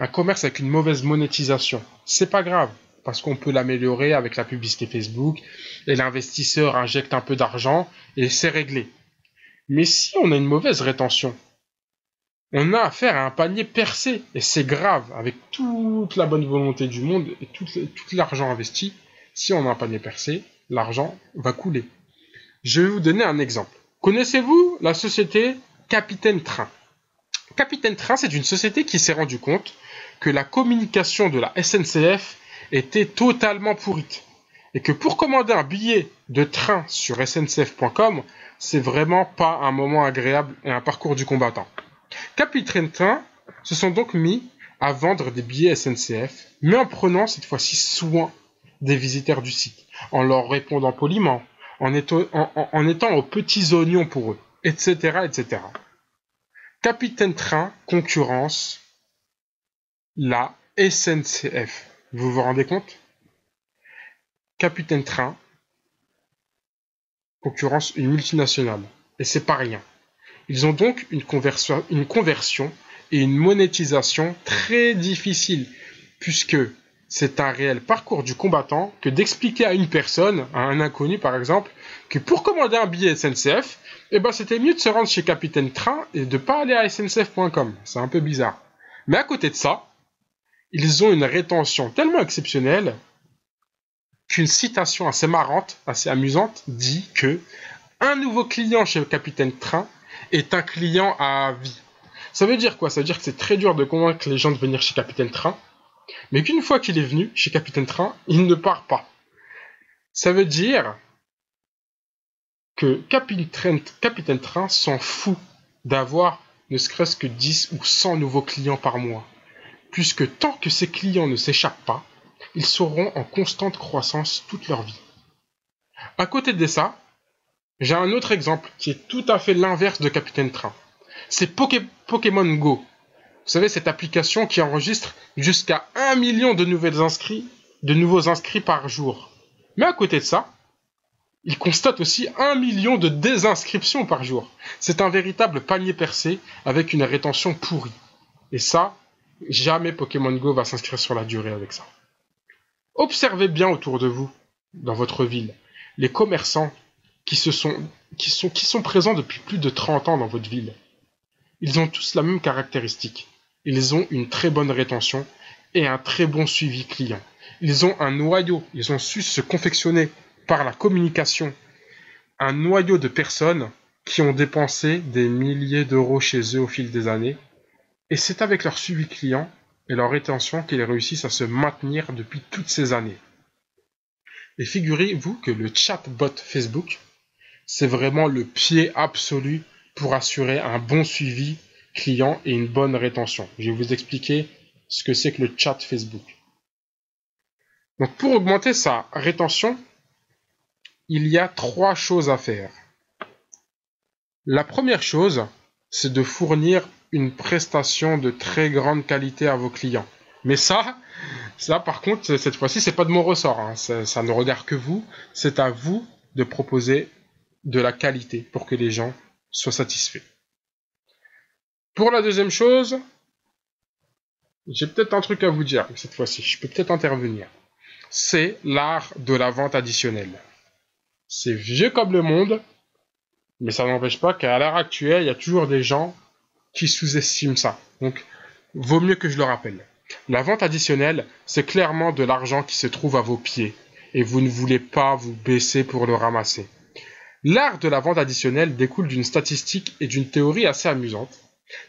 Un commerce avec une mauvaise monétisation, c'est pas grave, parce qu'on peut l'améliorer avec la publicité Facebook, et l'investisseur injecte un peu d'argent, et c'est réglé. Mais si on a une mauvaise rétention, on a affaire à un panier percé, et c'est grave, avec toute la bonne volonté du monde, et tout l'argent investi, si on a un panier percé, l'argent va couler. Je vais vous donner un exemple. Connaissez-vous la société Capitaine Train? Capitaine Train, c'est une société qui s'est rendu compte que la communication de la SNCF était totalement pourrite. Et que pour commander un billet de train sur sncf.com, c'est vraiment pas un moment agréable et un parcours du combattant. Capitaine Train se sont donc mis à vendre des billets SNCF, mais en prenant cette fois-ci soin des visiteurs du site, en leur répondant poliment, en étant aux petits oignons pour eux, etc., etc. Capitaine Train concurrence la SNCF. Vous vous rendez compte? Capitaine Train concurrence une multinationale. Et c'est pas rien. Ils ont donc une conversion et une monétisation très difficile, puisque c'est un réel parcours du combattant que d'expliquer à une personne, à un inconnu par exemple, que pour commander un billet SNCF, c'était mieux de se rendre chez Capitaine Train et de ne pas aller à sncf.com. C'est un peu bizarre. Mais à côté de ça, ils ont une rétention tellement exceptionnelle qu'une citation assez marrante, assez amusante, dit que un nouveau client chez Capitaine Train est un client à vie. Ça veut dire quoi? Ça veut dire que c'est très dur de convaincre les gens de venir chez Capitaine Train, mais qu'une fois qu'il est venu chez Capitaine Train, il ne part pas. Ça veut dire que Capitaine Train s'en fout d'avoir ne serait-ce que 10 ou 100 nouveaux clients par mois, puisque tant que ces clients ne s'échappent pas, ils seront en constante croissance toute leur vie. À côté de ça, j'ai un autre exemple qui est tout à fait l'inverse de Capitaine Train. C'est Pokémon Go. Vous savez, cette application qui enregistre jusqu'à 1 million de nouveaux inscrits par jour. Mais à côté de ça, il constate aussi 1 million de désinscriptions par jour. C'est un véritable panier percé avec une rétention pourrie. Et ça, jamais Pokémon Go va s'inscrire sur la durée avec ça. Observez bien autour de vous, dans votre ville, les commerçants qui sont présents depuis plus de 30 ans dans votre ville. Ils ont tous la même caractéristique. Ils ont une très bonne rétention et un très bon suivi client. Ils ont un noyau, ils ont su se confectionner par la communication un noyau de personnes qui ont dépensé des milliers d'euros chez eux au fil des années. Et c'est avec leur suivi client et leur rétention qu'ils réussissent à se maintenir depuis toutes ces années. Et figurez-vous que le chatbot Facebook, c'est vraiment le pied absolu pour assurer un bon suivi client et une bonne rétention. Je vais vous expliquer ce que c'est que le chat Facebook. Donc pour augmenter sa rétention, il y a 3 choses à faire. La première chose, c'est de fournir une prestation de très grande qualité à vos clients. Mais ça par contre, cette fois-ci, c'est pas de mon ressort. Hein. Ça ne regarde que vous. C'est à vous de proposer de la qualité pour que les gens soient satisfaits. Pour la deuxième chose, j'ai peut-être un truc à vous dire cette fois-ci. Je peux peut-être intervenir. C'est l'art de la vente additionnelle. C'est vieux comme le monde, mais ça n'empêche pas qu'à l'heure actuelle, il y a toujours des gens qui sous-estiment ça. Donc, vaut mieux que je le rappelle. La vente additionnelle, c'est clairement de l'argent qui se trouve à vos pieds, et vous ne voulez pas vous baisser pour le ramasser. L'art de la vente additionnelle découle d'une statistique et d'une théorie assez amusante.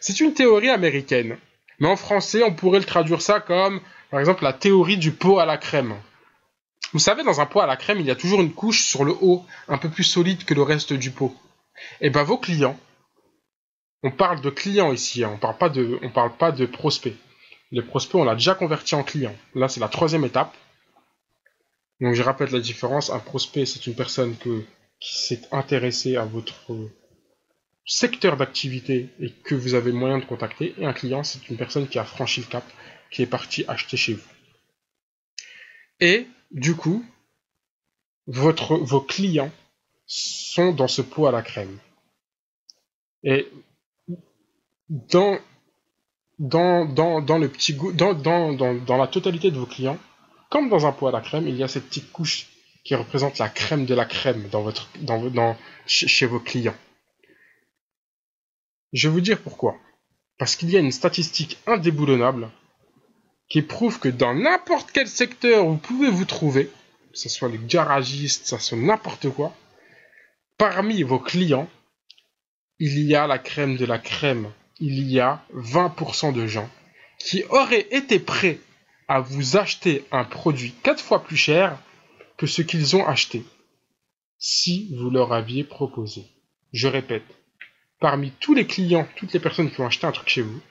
C'est une théorie américaine, mais en français, on pourrait le traduire ça comme, par exemple, la théorie du pot à la crème. Vous savez, dans un pot à la crème, il y a toujours une couche sur le haut, un peu plus solide que le reste du pot. Et bien, vos clients, on parle de clients ici, hein, on parle pas de prospects. Les prospects, on l'a déjà converti en clients. Là, c'est la 3e étape. Donc, je répète la différence. Un prospect, c'est une personne qui s'est intéressée à votre secteur d'activité et que vous avez le moyen de contacter. Et un client, c'est une personne qui a franchi le cap, qui est parti acheter chez vous. Et, du coup, vos clients sont dans ce pot à la crème. Et dans le petit goût, dans la totalité de vos clients, comme dans un pot à la crème, il y a cette petite couche qui représente la crème de la crème chez vos clients. Je vais vous dire pourquoi. Parce qu'il y a une statistique indéboulonnable qui prouve que dans n'importe quel secteur où vous pouvez vous trouver, que ce soit les garagistes, que ce soit n'importe quoi, parmi vos clients, il y a la crème de la crème. Il y a 20% de gens qui auraient été prêts à vous acheter un produit 4 fois plus cher que ce qu'ils ont acheté, si vous leur aviez proposé. Je répète, parmi tous les clients, toutes les personnes qui ont acheté un truc chez vous,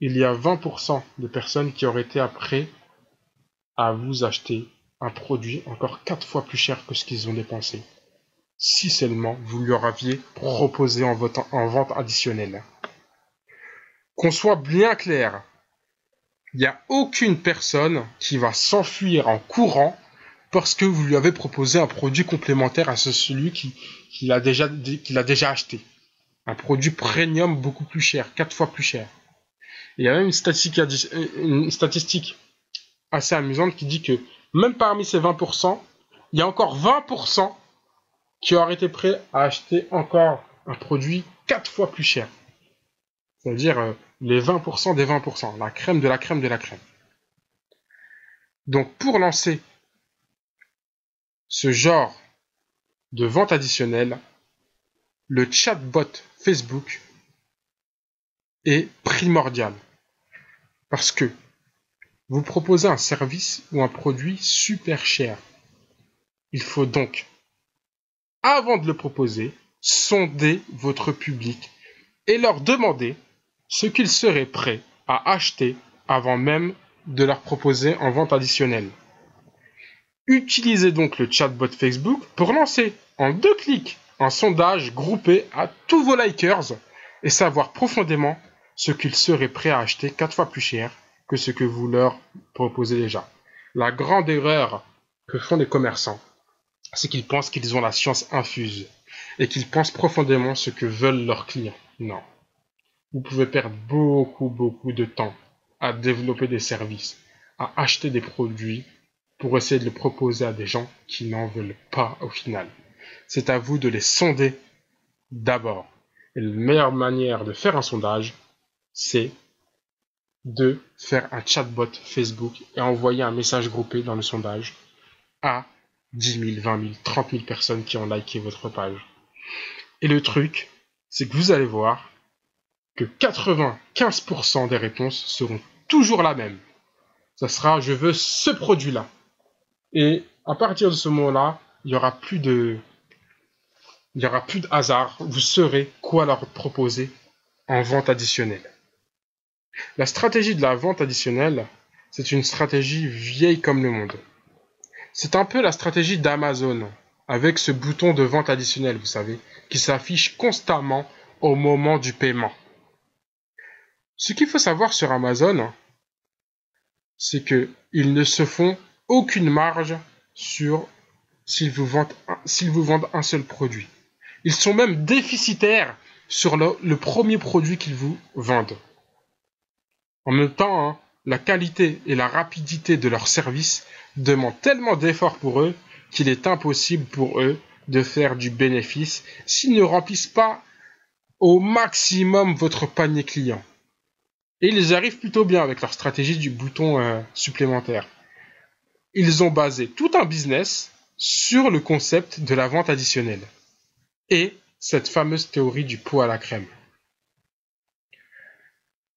il y a 20% de personnes qui auraient été prêtes à vous acheter un produit encore 4 fois plus cher que ce qu'ils ont dépensé, si seulement vous leur aviez proposé en vente additionnelle. Qu'on soit bien clair, il n'y a aucune personne qui va s'enfuir en courant parce que vous lui avez proposé un produit complémentaire à celui qu'il a déjà acheté. Un produit premium beaucoup plus cher, 4 fois plus cher. Il y a même une statistique assez amusante qui dit que même parmi ces 20%, il y a encore 20% qui auraient été prêts à acheter encore un produit 4 fois plus cher. C'est-à-dire les 20% des 20%, la crème de la crème de la crème. Donc pour lancer ce genre de vente additionnelle, le chatbot Facebook est primordial. Parce que vous proposez un service ou un produit super cher. Il faut donc, avant de le proposer, sonder votre public et leur demander ce qu'ils seraient prêts à acheter avant même de leur proposer en vente additionnelle. Utilisez donc le chatbot Facebook pour lancer en 2 clics un sondage groupé à tous vos likers et savoir profondément ce qu'ils seraient prêts à acheter 4 fois plus cher que ce que vous leur proposez déjà. La grande erreur que font les commerçants, c'est qu'ils pensent qu'ils ont la science infuse et qu'ils pensent profondément ce que veulent leurs clients. Non. Vous pouvez perdre beaucoup de temps à développer des services, à acheter des produits pour essayer de les proposer à des gens qui n'en veulent pas au final. C'est à vous de les sonder d'abord. Et la meilleure manière de faire un sondage, c'est de faire un chatbot Facebook et envoyer un message groupé dans le sondage à 10 000, 20 000, 30 000 personnes qui ont liké votre page. Et le truc, c'est que vous allez voir que 95% des réponses seront toujours la même. Ça sera « je veux ce produit-là ». Et à partir de ce moment-là, il n'y aura plus de hasard. Vous saurez quoi leur proposer en vente additionnelle. La stratégie de la vente additionnelle, c'est une stratégie vieille comme le monde. C'est un peu la stratégie d'Amazon, avec ce bouton de vente additionnelle, vous savez, qui s'affiche constamment au moment du paiement. Ce qu'il faut savoir sur Amazon, c'est qu'ils ne se font aucune marge sur s'ils vous vendent un seul produit. Ils sont même déficitaires sur le premier produit qu'ils vous vendent. En même temps, la qualité et la rapidité de leur service demandent tellement d'efforts pour eux qu'il est impossible pour eux de faire du bénéfice s'ils ne remplissent pas au maximum votre panier client. Et ils arrivent plutôt bien avec leur stratégie du bouton supplémentaire. Ils ont basé tout un business sur le concept de la vente additionnelle et cette fameuse théorie du pot à la crème.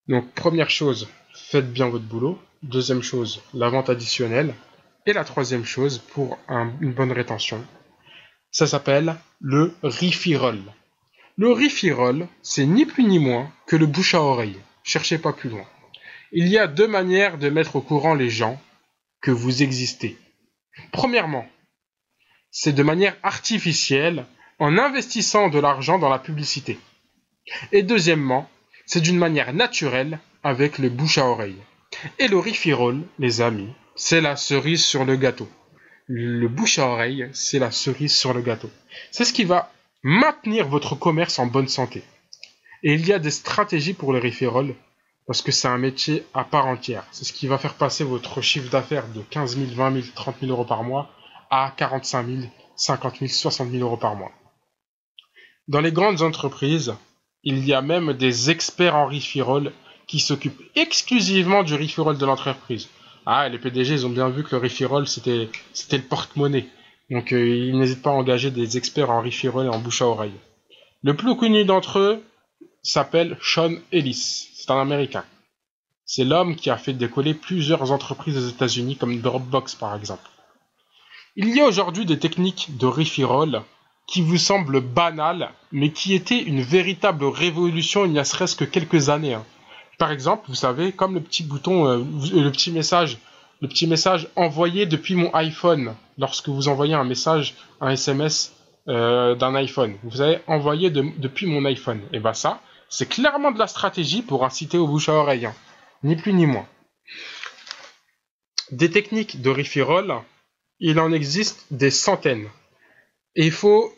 Donc, première chose, faites bien votre boulot. Deuxième chose, la vente additionnelle. Et la troisième chose, pour une bonne rétention, ça s'appelle le referral. Le referral, c'est ni plus ni moins que le bouche à oreille. Cherchez pas plus loin. Il y a 2 manières de mettre au courant les gens que vous existez. Premièrement, c'est de manière artificielle en investissant de l'argent dans la publicité. Et deuxièmement, c'est d'une manière naturelle avec le bouche à oreille. Et le referral, les amis, c'est la cerise sur le gâteau. le bouche à oreille, c'est la cerise sur le gâteau. C'est ce qui va maintenir votre commerce en bonne santé. Et il y a des stratégies pour le referral, parce que c'est un métier à part entière. C'est ce qui va faire passer votre chiffre d'affaires de 15 000, 20 000, 30 000 euros par mois à 45 000, 50 000, 60 000 euros par mois. Dans les grandes entreprises, il y a même des experts en referral qui s'occupent exclusivement du referral de l'entreprise. Ah, les PDG, ils ont bien vu que le referral, c'était le porte-monnaie. Donc, ils n'hésitent pas à engager des experts en referral et en bouche à oreille. Le plus connu d'entre eux s'appelle Sean Ellis. C'est un Américain. C'est l'homme qui a fait décoller plusieurs entreprises aux États-Unis, comme Dropbox par exemple. Il y a aujourd'hui des techniques de referral qui vous semblent banales, mais qui étaient une véritable révolution il y a serait-ce que quelques années. Hein. Par exemple, vous savez, comme le petit bouton, le petit message envoyé depuis mon iPhone, lorsque vous envoyez un message, un SMS d'un iPhone. Vous avez envoyé depuis mon iPhone. Et bien ça, c'est clairement de la stratégie pour inciter au bouche à oreille. Hein. Ni plus ni moins. Des techniques de referral, il en existe des centaines. Et il faut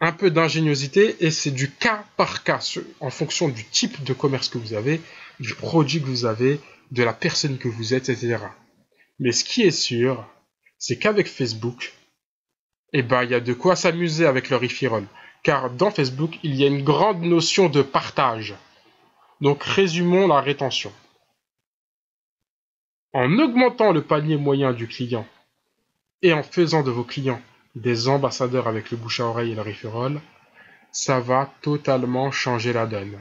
un peu d'ingéniosité et c'est du cas par cas en fonction du type de commerce que vous avez, du produit que vous avez, de la personne que vous êtes, etc. Mais ce qui est sûr, c'est qu'avec Facebook, il y a de quoi s'amuser avec le referral. Car dans Facebook, il y a une grande notion de partage. Donc résumons la rétention. En augmentant le panier moyen du client et en faisant de vos clients des ambassadeurs avec le bouche à oreille et le referral, ça va totalement changer la donne.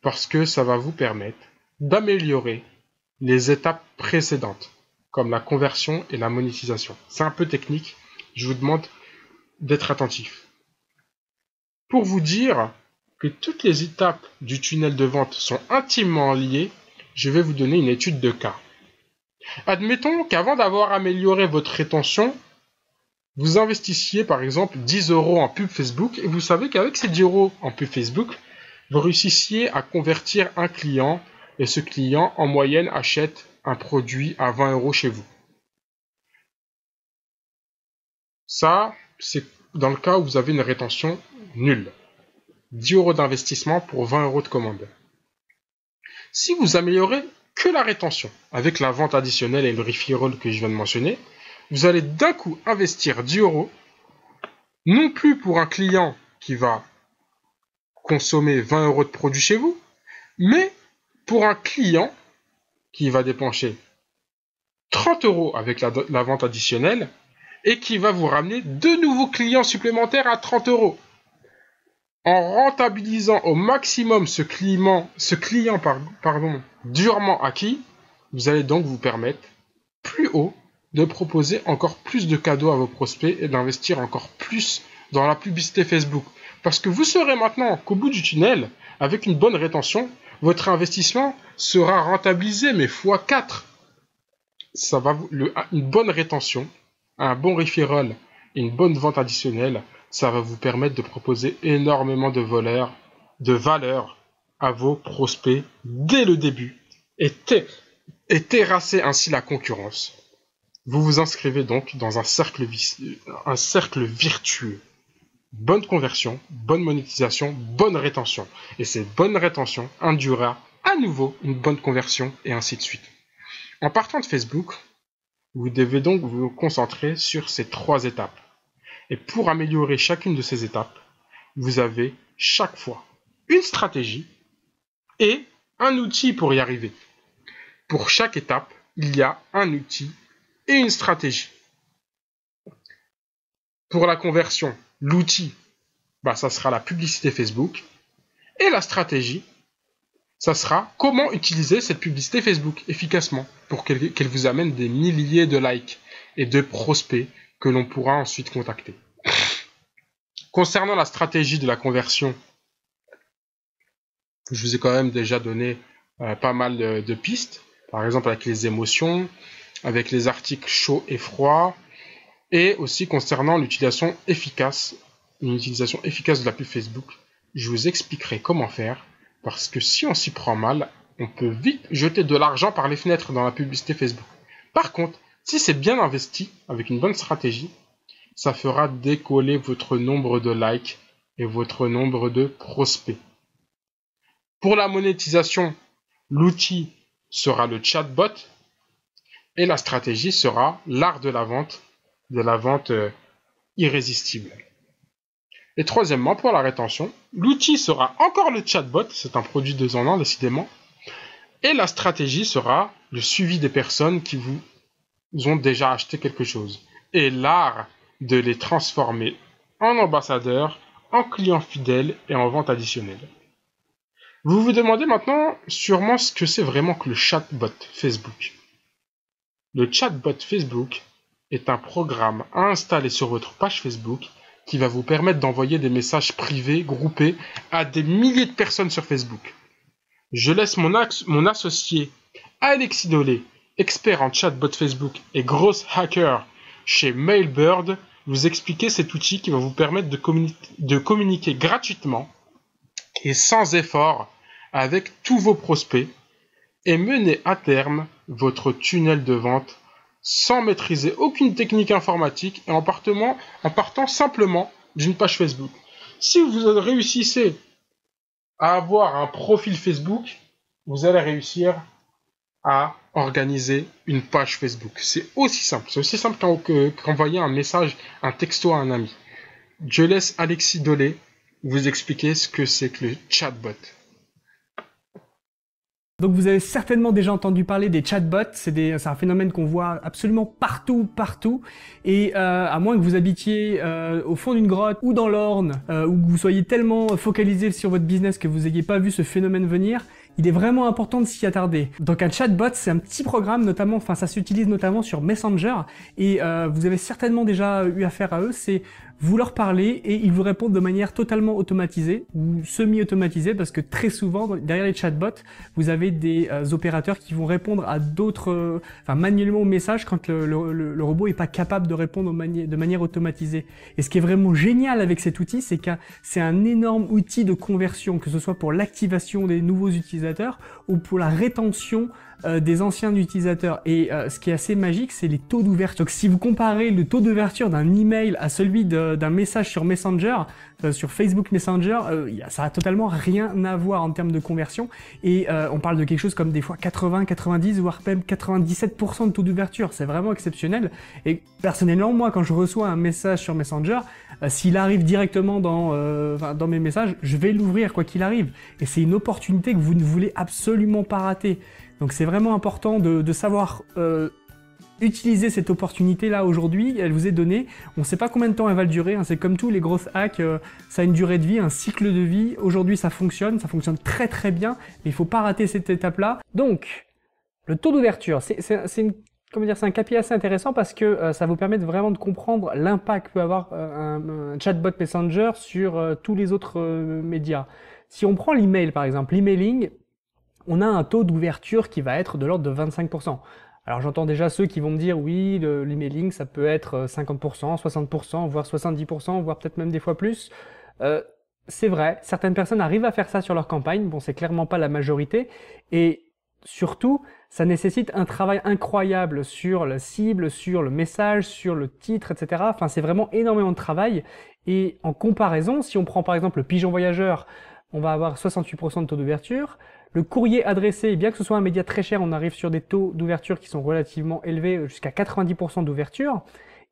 Parce que ça va vous permettre d'améliorer les étapes précédentes, comme la conversion et la monétisation. C'est un peu technique, je vous demande d'être attentif. Pour vous dire que toutes les étapes du tunnel de vente sont intimement liées, je vais vous donner une étude de cas. Admettons qu'avant d'avoir amélioré votre rétention, vous investissiez par exemple 10 € en pub Facebook et vous savez qu'avec ces 10 € en pub Facebook, vous réussissiez à convertir un client et ce client en moyenne achète un produit à 20 € chez vous. Ça, c'est dans le cas où vous avez une rétention nulle. 10 € d'investissement pour 20 € de commande. Si vous améliorez que la rétention avec la vente additionnelle et le referral que je viens de mentionner, vous allez d'un coup investir 10 €, non plus pour un client qui va consommer 20 € de produits chez vous, mais pour un client qui va dépenser 30 € avec la vente additionnelle et qui va vous ramener 2 nouveaux clients supplémentaires à 30 €. En rentabilisant au maximum ce client durement acquis, vous allez donc vous permettre plus haut de proposer encore plus de cadeaux à vos prospects et d'investir encore plus dans la publicité Facebook. Parce que vous saurez maintenant qu'au bout du tunnel, avec une bonne rétention, votre investissement sera rentabilisé, mais x4. Une bonne rétention, un bon referral et une bonne vente additionnelle, ça va vous permettre de proposer énormément de valeur à vos prospects dès le début et terrasser ainsi la concurrence. Vous vous inscrivez donc dans un cercle virtueux. Bonne conversion, bonne monétisation, bonne rétention. Et cette bonne rétention induira à nouveau une bonne conversion et ainsi de suite. En partant de Facebook, vous devez donc vous concentrer sur ces 3 étapes. Et pour améliorer chacune de ces étapes, vous avez chaque fois une stratégie et un outil pour y arriver. Pour chaque étape, il y a un outil et une stratégie. Pour la conversion, l'outil, ça sera la publicité Facebook. Et la stratégie, ça sera comment utiliser cette publicité Facebook efficacement pour qu'elle vous amène des milliers de likes et de prospects que l'on pourra ensuite contacter. Concernant la stratégie de la conversion, je vous ai quand même déjà donné pas mal de pistes, par exemple avec les émotions, avec les articles chauds et froids, et aussi concernant l'utilisation efficace, une utilisation efficace de la pub Facebook. Je vous expliquerai comment faire, parce que si on s'y prend mal, on peut vite jeter de l'argent par les fenêtres dans la publicité Facebook. Par contre, Si c'est bien investi, avec une bonne stratégie, ça fera décoller votre nombre de likes et votre nombre de prospects. Pour la monétisation, l'outil sera le chatbot et la stratégie sera l'art de la vente irrésistible. Et troisièmement, pour la rétention, l'outil sera encore le chatbot, c'est un produit 2 en 1 décidément, et la stratégie sera le suivi des personnes qui vous ont déjà acheté quelque chose, et l'art de les transformer en ambassadeurs, en clients fidèles et en vente additionnelle. Vous vous demandez maintenant sûrement ce que c'est vraiment que le chatbot Facebook. Le chatbot Facebook est un programme à installer sur votre page Facebook qui va vous permettre d'envoyer des messages privés groupés à des milliers de personnes sur Facebook. Je laisse mon associé Alexis Dolé, expert en chatbot Facebook et gros hacker chez Mailbird, vous expliquer cet outil qui va vous permettre de communiquer gratuitement et sans effort avec tous vos prospects et mener à terme votre tunnel de vente sans maîtriser aucune technique informatique et en partant simplement d'une page Facebook. Si vous réussissez à avoir un profil Facebook, vous allez réussir à organiser une page Facebook. C'est aussi simple. C'est aussi simple qu'envoyer un message, un texto à un ami. Je laisse Alexis Dolé vous expliquer ce que c'est que le chatbot. Donc vous avez certainement déjà entendu parler des chatbots, c'est un phénomène qu'on voit absolument partout, et à moins que vous habitiez au fond d'une grotte ou dans l'Orne, ou que vous soyez tellement focalisé sur votre business que vous n'ayez pas vu ce phénomène venir, il est vraiment important de s'y attarder. Donc un chatbot, c'est un petit programme, notamment, enfin ça s'utilise notamment sur Messenger, et vous avez certainement déjà eu affaire à eux, c'est vous leur parlez et ils vous répondent de manière totalement automatisée ou semi-automatisée, parce que très souvent, derrière les chatbots, vous avez des opérateurs qui vont répondre à d'autres, manuellement aux messages quand le robot est pas capable de répondre de manière automatisée. Et ce qui est vraiment génial avec cet outil, c'est que c'est un énorme outil de conversion, que ce soit pour l'activation des nouveaux utilisateurs ou pour la rétention des anciens utilisateurs. Et ce qui est assez magique, c'est les taux d'ouverture. Donc si vous comparez le taux d'ouverture d'un email à celui d'un message sur Messenger, sur Facebook Messenger, ça a totalement rien à voir en termes de conversion. Et on parle de quelque chose comme des fois 80, 90, voire même 97% de taux d'ouverture. C'est vraiment exceptionnel. Et personnellement, moi, quand je reçois un message sur Messenger, s'il arrive directement dans mes messages, je vais l'ouvrir quoi qu'il arrive. Et c'est une opportunité que vous ne voulez absolument pas rater. Donc c'est vraiment important de savoir utiliser cette opportunité-là aujourd'hui. Elle vous est donnée. On ne sait pas combien de temps elle va durer. Hein. C'est comme tous les grosses hacks, ça a une durée de vie, un cycle de vie. Aujourd'hui, ça fonctionne très très bien. Mais il ne faut pas rater cette étape-là. Donc, le taux d'ouverture, c'est un KPI assez intéressant parce que ça vous permet vraiment de comprendre l'impact que peut avoir un chatbot Messenger sur tous les autres médias. Si on prend l'email par exemple, l'emailing, on a un taux d'ouverture qui va être de l'ordre de 25%. Alors j'entends déjà ceux qui vont me dire oui, l'emailing ça peut être 50%, 60%, voire 70%, voire peut-être même des fois plus. C'est vrai, certaines personnes arrivent à faire ça sur leur campagne, bon c'est clairement pas la majorité, et surtout ça nécessite un travail incroyable sur la cible, sur le message, sur le titre, etc. Enfin c'est vraiment énormément de travail, et en comparaison, si on prend par exemple le pigeon voyageur, on va avoir 68% de taux d'ouverture. Le courrier adressé, bien que ce soit un média très cher, on arrive sur des taux d'ouverture qui sont relativement élevés, jusqu'à 90% d'ouverture.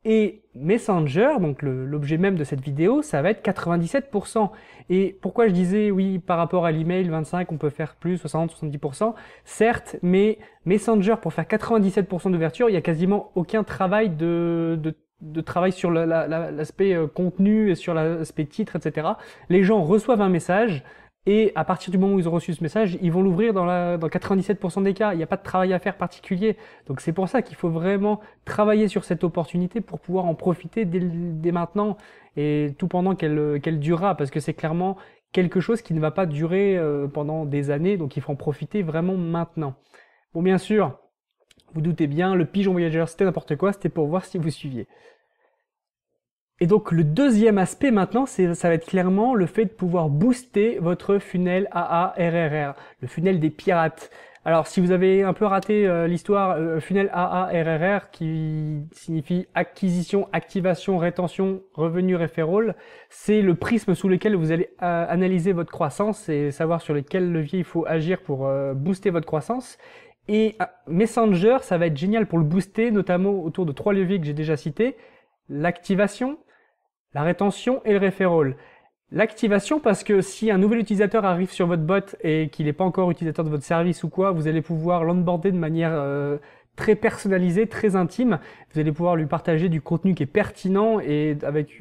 Et Messenger, donc l'objet même de cette vidéo, ça va être 97%. Et pourquoi je disais, oui, par rapport à l'email, 25, on peut faire plus, 60, 70%, certes, mais Messenger, pour faire 97% d'ouverture, il y a quasiment aucun travail de travail sur l'aspect contenu et sur l'aspect titre, etc. Les gens reçoivent un message, et à partir du moment où ils ont reçu ce message, ils vont l'ouvrir dans 97% des cas. Il n'y a pas de travail à faire particulier. Donc c'est pour ça qu'il faut vraiment travailler sur cette opportunité pour pouvoir en profiter dès maintenant et tout pendant qu'elle durera, parce que c'est clairement quelque chose qui ne va pas durer pendant des années, donc il faut en profiter vraiment maintenant. Bon, bien sûr, vous doutez bien, le pigeon voyageur c'était n'importe quoi, c'était pour voir si vous suiviez. Et donc le deuxième aspect maintenant, ça va être clairement le fait de pouvoir booster votre funnel AARRR, le funnel des pirates. Alors, si vous avez un peu raté l'histoire, funnel AARRR, qui signifie acquisition, activation, rétention, revenu, referral, c'est le prisme sous lequel vous allez analyser votre croissance et savoir sur lesquels leviers il faut agir pour booster votre croissance. Et Messenger, ça va être génial pour le booster, notamment autour de 3 leviers que j'ai déjà cités: l'activation, la rétention et le referral. L'activation, parce que si un nouvel utilisateur arrive sur votre bot et qu'il n'est pas encore utilisateur de votre service ou quoi, vous allez pouvoir l'onboarder de manière très personnalisée, très intime. Vous allez pouvoir lui partager du contenu qui est pertinent et avec,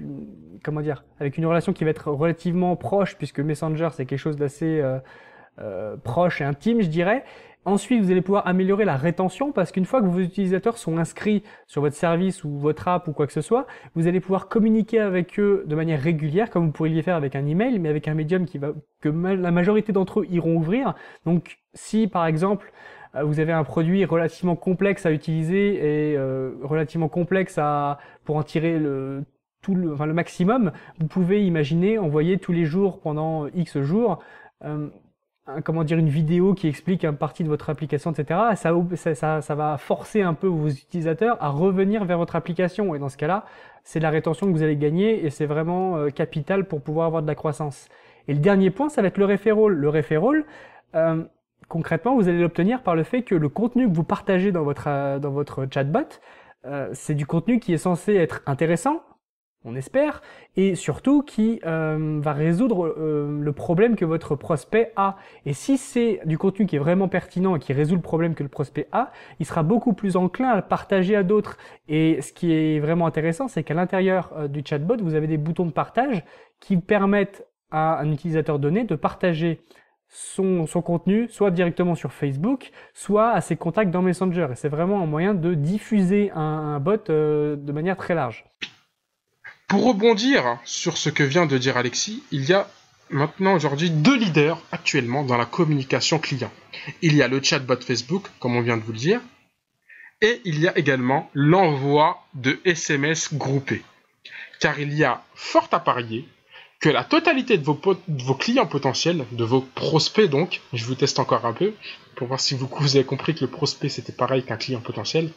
avec une relation qui va être relativement proche, puisque Messenger, c'est quelque chose d'assez proche et intime, je dirais. Ensuite, vous allez pouvoir améliorer la rétention, parce qu'une fois que vos utilisateurs sont inscrits sur votre service ou votre app ou quoi que ce soit, vous allez pouvoir communiquer avec eux de manière régulière, comme vous pourriez le faire avec un email, mais avec un médium que la majorité d'entre eux iront ouvrir. Donc, si par exemple, vous avez un produit relativement complexe à utiliser et relativement complexe pour en tirer le maximum, vous pouvez imaginer envoyer tous les jours pendant X jours une vidéo qui explique une partie de votre application, etc. Ça va forcer un peu vos utilisateurs à revenir vers votre application. Et dans ce cas-là, c'est de la rétention que vous allez gagner et c'est vraiment capital pour pouvoir avoir de la croissance. Et le dernier point, ça va être le referral. Le referral, concrètement, vous allez l'obtenir par le fait que le contenu que vous partagez dans votre chatbot, c'est du contenu qui est censé être intéressant, on espère, et surtout qui va résoudre le problème que votre prospect a. Et si c'est du contenu qui est vraiment pertinent et qui résout le problème que le prospect a, il sera beaucoup plus enclin à le partager à d'autres. Et ce qui est vraiment intéressant, c'est qu'à l'intérieur du chatbot, vous avez des boutons de partage qui permettent à un utilisateur donné de partager son contenu, soit directement sur Facebook, soit à ses contacts dans Messenger. Et c'est vraiment un moyen de diffuser un bot de manière très large. Pour rebondir sur ce que vient de dire Alexis, il y a maintenant aujourd'hui 2 leaders actuellement dans la communication client. Il y a le chatbot Facebook, comme on vient de vous le dire, et il y a également l'envoi de SMS groupés. Car il y a fort à parier que la totalité de vos clients potentiels, de vos prospects donc, je vous teste encore un peu, pour voir si vous avez compris que le prospect c'était pareil qu'un client potentiel,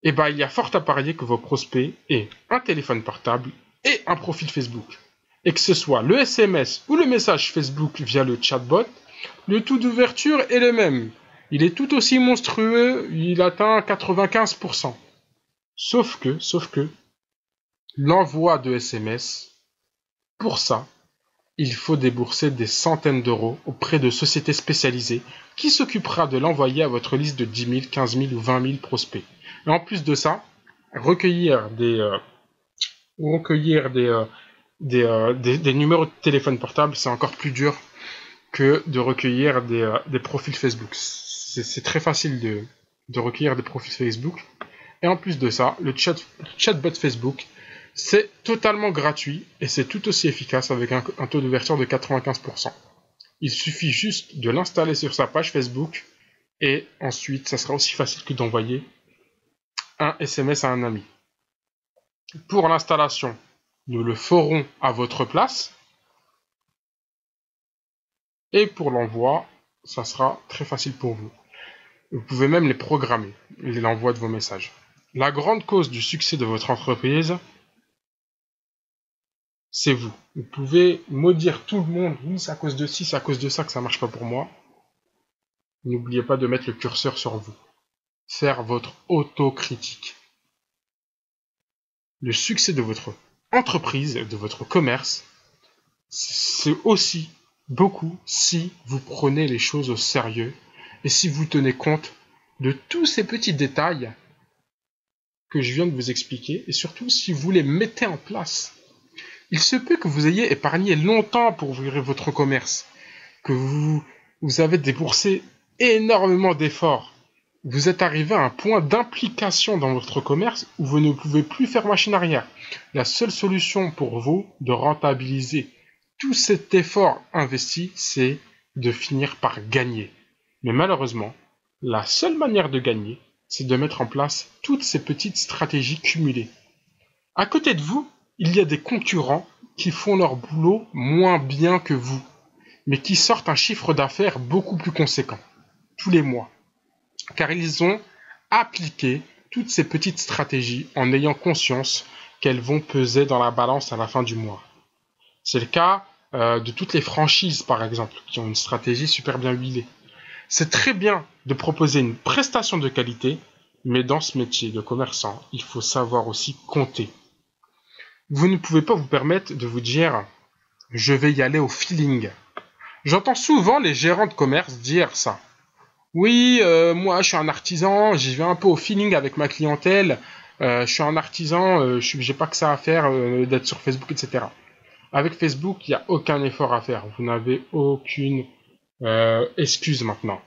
il y a fort à parier que vos prospects aient un téléphone portable et un profil Facebook. Et que ce soit le SMS ou le message Facebook via le chatbot, le taux d'ouverture est le même. Il est tout aussi monstrueux, il atteint 95%. Sauf que, l'envoi de SMS, pour ça, il faut débourser des centaines d'euros auprès de sociétés spécialisées qui s'occupera de l'envoyer à votre liste de 10 000, 15 000 ou 20 000 prospects. Et en plus de ça, recueillir des numéros de téléphone portable, c'est encore plus dur que de recueillir des profils Facebook. C'est très facile de recueillir des profils Facebook. Et en plus de ça, le chatbot Facebook, c'est totalement gratuit et c'est tout aussi efficace avec un taux d'ouverture de 95%. Il suffit juste de l'installer sur sa page Facebook et ensuite, ça sera aussi facile que d'envoyer un SMS à un ami. Pour l'installation, nous le ferons à votre place. Et pour l'envoi, ça sera très facile pour vous. Vous pouvez même les programmer, l'envoi de vos messages. La grande cause du succès de votre entreprise, c'est vous. Vous pouvez maudire tout le monde. Oui, c'est à cause de ci, c'est à cause de ça que ça marche pas pour moi. N'oubliez pas de mettre le curseur sur vous. Faire votre autocritique. Le succès de votre entreprise, de votre commerce, c'est aussi beaucoup si vous prenez les choses au sérieux et si vous tenez compte de tous ces petits détails que je viens de vous expliquer et surtout si vous les mettez en place. Il se peut que vous ayez épargné longtemps pour ouvrir votre commerce, que vous avez déboursé énormément d'efforts. Vous êtes arrivé à un point d'implication dans votre commerce où vous ne pouvez plus faire machine arrière. La seule solution pour vous de rentabiliser tout cet effort investi, c'est de finir par gagner. Mais malheureusement, la seule manière de gagner, c'est de mettre en place toutes ces petites stratégies cumulées. À côté de vous, il y a des concurrents qui font leur boulot moins bien que vous, mais qui sortent un chiffre d'affaires beaucoup plus conséquent. tous les mois. Car ils ont appliqué toutes ces petites stratégies en ayant conscience qu'elles vont peser dans la balance à la fin du mois. C'est le cas de toutes les franchises, par exemple, qui ont une stratégie super bien huilée. C'est très bien de proposer une prestation de qualité, mais dans ce métier de commerçant, il faut savoir aussi compter. Vous ne pouvez pas vous permettre de vous dire « je vais y aller au feeling ». J'entends souvent les gérants de commerce dire ça. Oui, moi je suis un artisan, j'y vais un peu au feeling avec ma clientèle, je suis un artisan, j'ai pas que ça à faire d'être sur Facebook, etc. Avec Facebook, il n'y a aucun effort à faire, vous n'avez aucune excuse maintenant.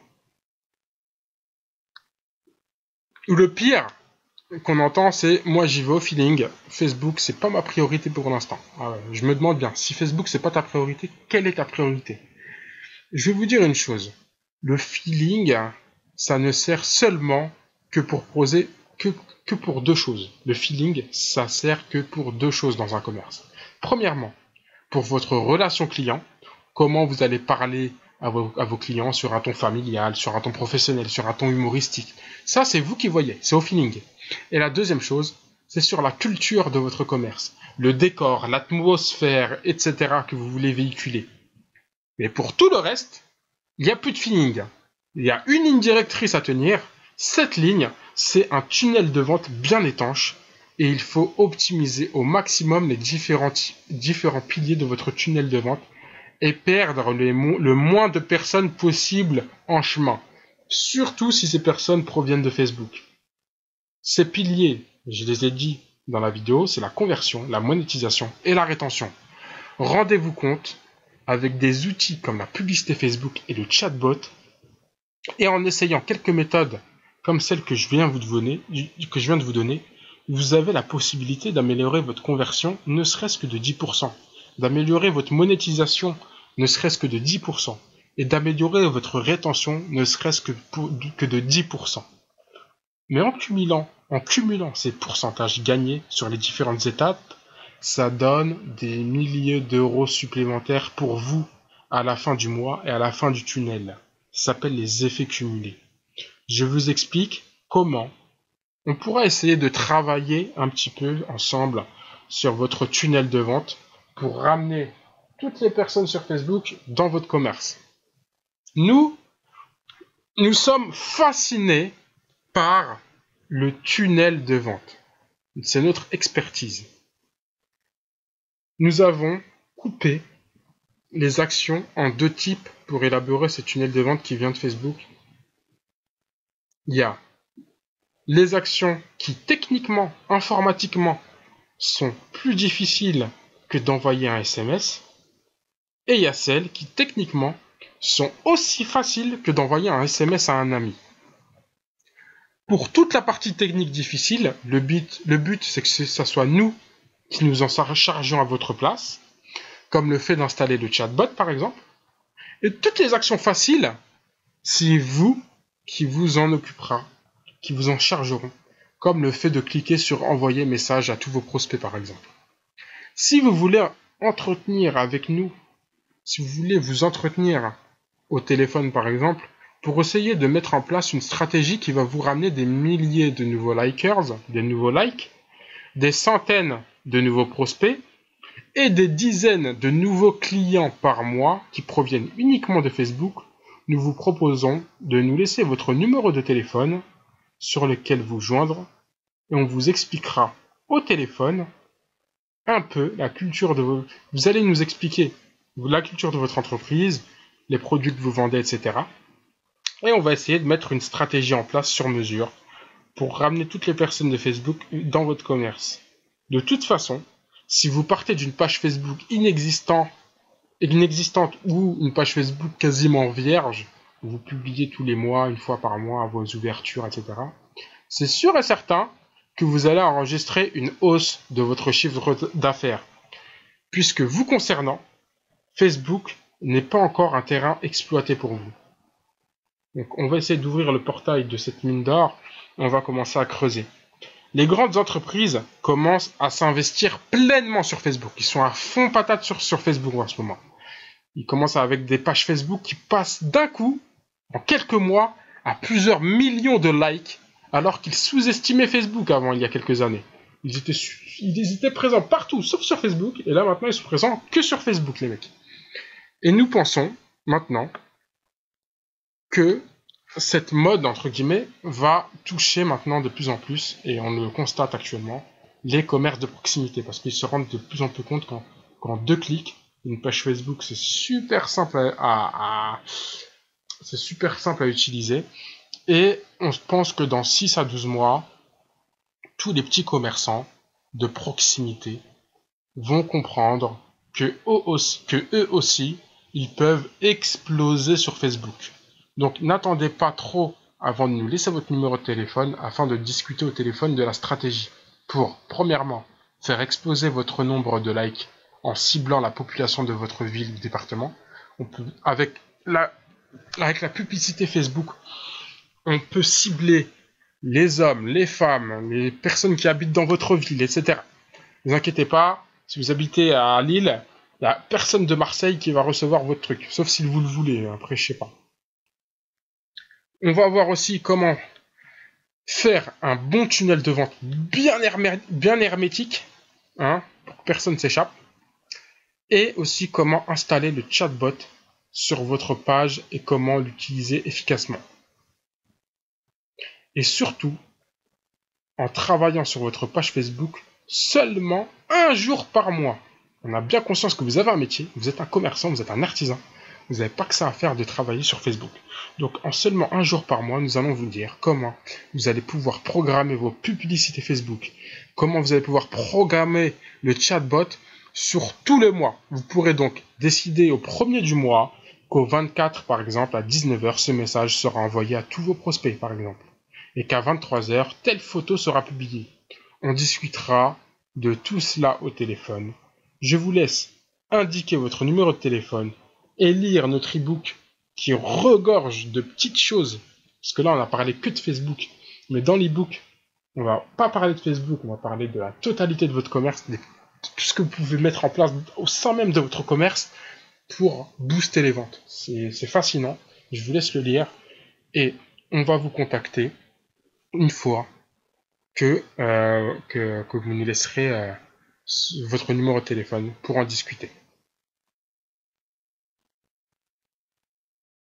Ou le pire qu'on entend, c'est moi j'y vais au feeling, Facebook c'est pas ma priorité pour l'instant. Je me demande bien, si Facebook c'est pas ta priorité, quelle est ta priorité? Je vais vous dire une chose, le feeling, ça ne sert seulement que pour poser que pour deux choses. Le feeling, ça sert que pour deux choses dans un commerce. Premièrement, pour votre relation client, comment vous allez parler à vos clients sur un ton familial, sur un ton professionnel, sur un ton humoristique. Ça, c'est vous qui voyez, c'est au feeling. Et la deuxième chose, c'est sur la culture de votre commerce, le décor, l'atmosphère, etc. que vous voulez véhiculer. Mais pour tout le reste, il n'y a plus de feeling. Il y a une ligne directrice à tenir. Cette ligne, c'est un tunnel de vente bien étanche et il faut optimiser au maximum les différents piliers de votre tunnel de vente et perdre le moins de personnes possible en chemin, surtout si ces personnes proviennent de Facebook. Ces piliers, je les ai dit dans la vidéo, c'est la conversion, la monétisation et la rétention. Rendez-vous compte, avec des outils comme la publicité Facebook et le chatbot, et en essayant quelques méthodes comme celle que je viens de vous donner, vous avez la possibilité d'améliorer votre conversion ne serait-ce que de 10%, d'améliorer votre monétisation ne serait-ce que de 10%, et d'améliorer votre rétention ne serait-ce que de 10%. Mais en cumulant ces pourcentages gagnés sur les différentes étapes, ça donne des milliers d'euros supplémentaires pour vous à la fin du mois et à la fin du tunnel. Ça s'appelle les effets cumulés. Je vous explique comment on pourra essayer de travailler un petit peu ensemble sur votre tunnel de vente pour ramener toutes les personnes sur Facebook dans votre commerce. Nous sommes fascinés par le tunnel de vente. C'est notre expertise. Nous avons coupé les actions en deux types pour élaborer ce tunnel de vente qui vient de Facebook. Il y a les actions qui techniquement, informatiquement, sont plus difficiles que d'envoyer un SMS. Et il y a celles qui techniquement sont aussi faciles que d'envoyer un SMS à un ami. Pour toute la partie technique difficile, le but c'est que ce soit nous qui nous en chargeons à votre place, comme le fait d'installer le chatbot par exemple. Et toutes les actions faciles, c'est vous qui vous en occupera, qui vous en chargeront, comme le fait de cliquer sur envoyer message à tous vos prospects par exemple. Si vous voulez entretenir avec nous, si vous voulez vous entretenir au téléphone par exemple, pour essayer de mettre en place une stratégie qui va vous ramener des milliers de nouveaux likers, des nouveaux likes, des centaines de nouveaux prospects et des dizaines de nouveaux clients par mois qui proviennent uniquement de Facebook, nous vous proposons de nous laisser votre numéro de téléphone sur lequel vous joindre et on vous expliquera au téléphone un peu la culture de vos... Vous allez nous expliquer la culture de votre entreprise, les produits que vous vendez, etc. Et on va essayer de mettre une stratégie en place sur mesure pour ramener toutes les personnes de Facebook dans votre commerce. De toute façon, si vous partez d'une page Facebook inexistante ou une page Facebook quasiment vierge, où vous publiez tous les mois, une fois par mois, vos ouvertures, etc., c'est sûr et certain que vous allez enregistrer une hausse de votre chiffre d'affaires. Puisque vous concernant, Facebook n'est pas encore un terrain exploité pour vous. Donc on va essayer d'ouvrir le portail de cette mine d'or, et on va commencer à creuser. Les grandes entreprises commencent à s'investir pleinement sur Facebook. Ils sont à fond patate sur Facebook en ce moment. Ils commencent avec des pages Facebook qui passent d'un coup en quelques mois à plusieurs millions de likes, alors qu'ils sous-estimaient Facebook avant, il y a quelques années. Ils étaient présents partout, sauf sur Facebook, et là maintenant ils sont présents que sur Facebook, les mecs. Et nous pensons maintenant que cette mode, entre guillemets, va toucher maintenant de plus en plus, et on le constate actuellement, les commerces de proximité, parce qu'ils se rendent de plus en plus compte qu'en 2 clics, une page Facebook, c'est super simple c'est super simple à utiliser, et on pense que dans 6 à 12 mois, tous les petits commerçants de proximité vont comprendre que eux aussi, ils peuvent exploser sur Facebook. Donc n'attendez pas trop avant de nous laisser votre numéro de téléphone afin de discuter au téléphone de la stratégie pour, premièrement, faire exploser votre nombre de likes en ciblant la population de votre ville ou département. Avec la publicité Facebook, on peut cibler les hommes, les femmes, les personnes qui habitent dans votre ville, etc. Ne vous inquiétez pas, si vous habitez à Lille, il n'y a personne de Marseille qui va recevoir votre truc, sauf si vous le voulez, après je sais pas. On va voir aussi comment faire un bon tunnel de vente bien hermétique, hein, pour que personne ne s'échappe, et aussi comment installer le chatbot sur votre page et comment l'utiliser efficacement. Et surtout, en travaillant sur votre page Facebook seulement 1 jour par mois. On a bien conscience que vous avez un métier, vous êtes un commerçant, vous êtes un artisan, vous n'avez pas que ça à faire de travailler sur Facebook. Donc en seulement 1 jour par mois, nous allons vous dire comment vous allez pouvoir programmer vos publicités Facebook, comment vous allez pouvoir programmer le chatbot sur tout le mois. Vous pourrez donc décider au 1er du mois qu'au 24 par exemple à 19h, ce message sera envoyé à tous vos prospects par exemple. Et qu'à 23h, telle photo sera publiée. On discutera de tout cela au téléphone. Je vous laisse indiquer votre numéro de téléphone et lire notre e-book qui regorge de petites choses. Parce que là, on n'a parlé que de Facebook. Mais dans l'e-book, on va pas parler de Facebook, on va parler de la totalité de votre commerce, de tout ce que vous pouvez mettre en place au sein même de votre commerce pour booster les ventes. C'est fascinant. Je vous laisse le lire et on va vous contacter une fois que vous nous laisserez votre numéro de téléphone pour en discuter.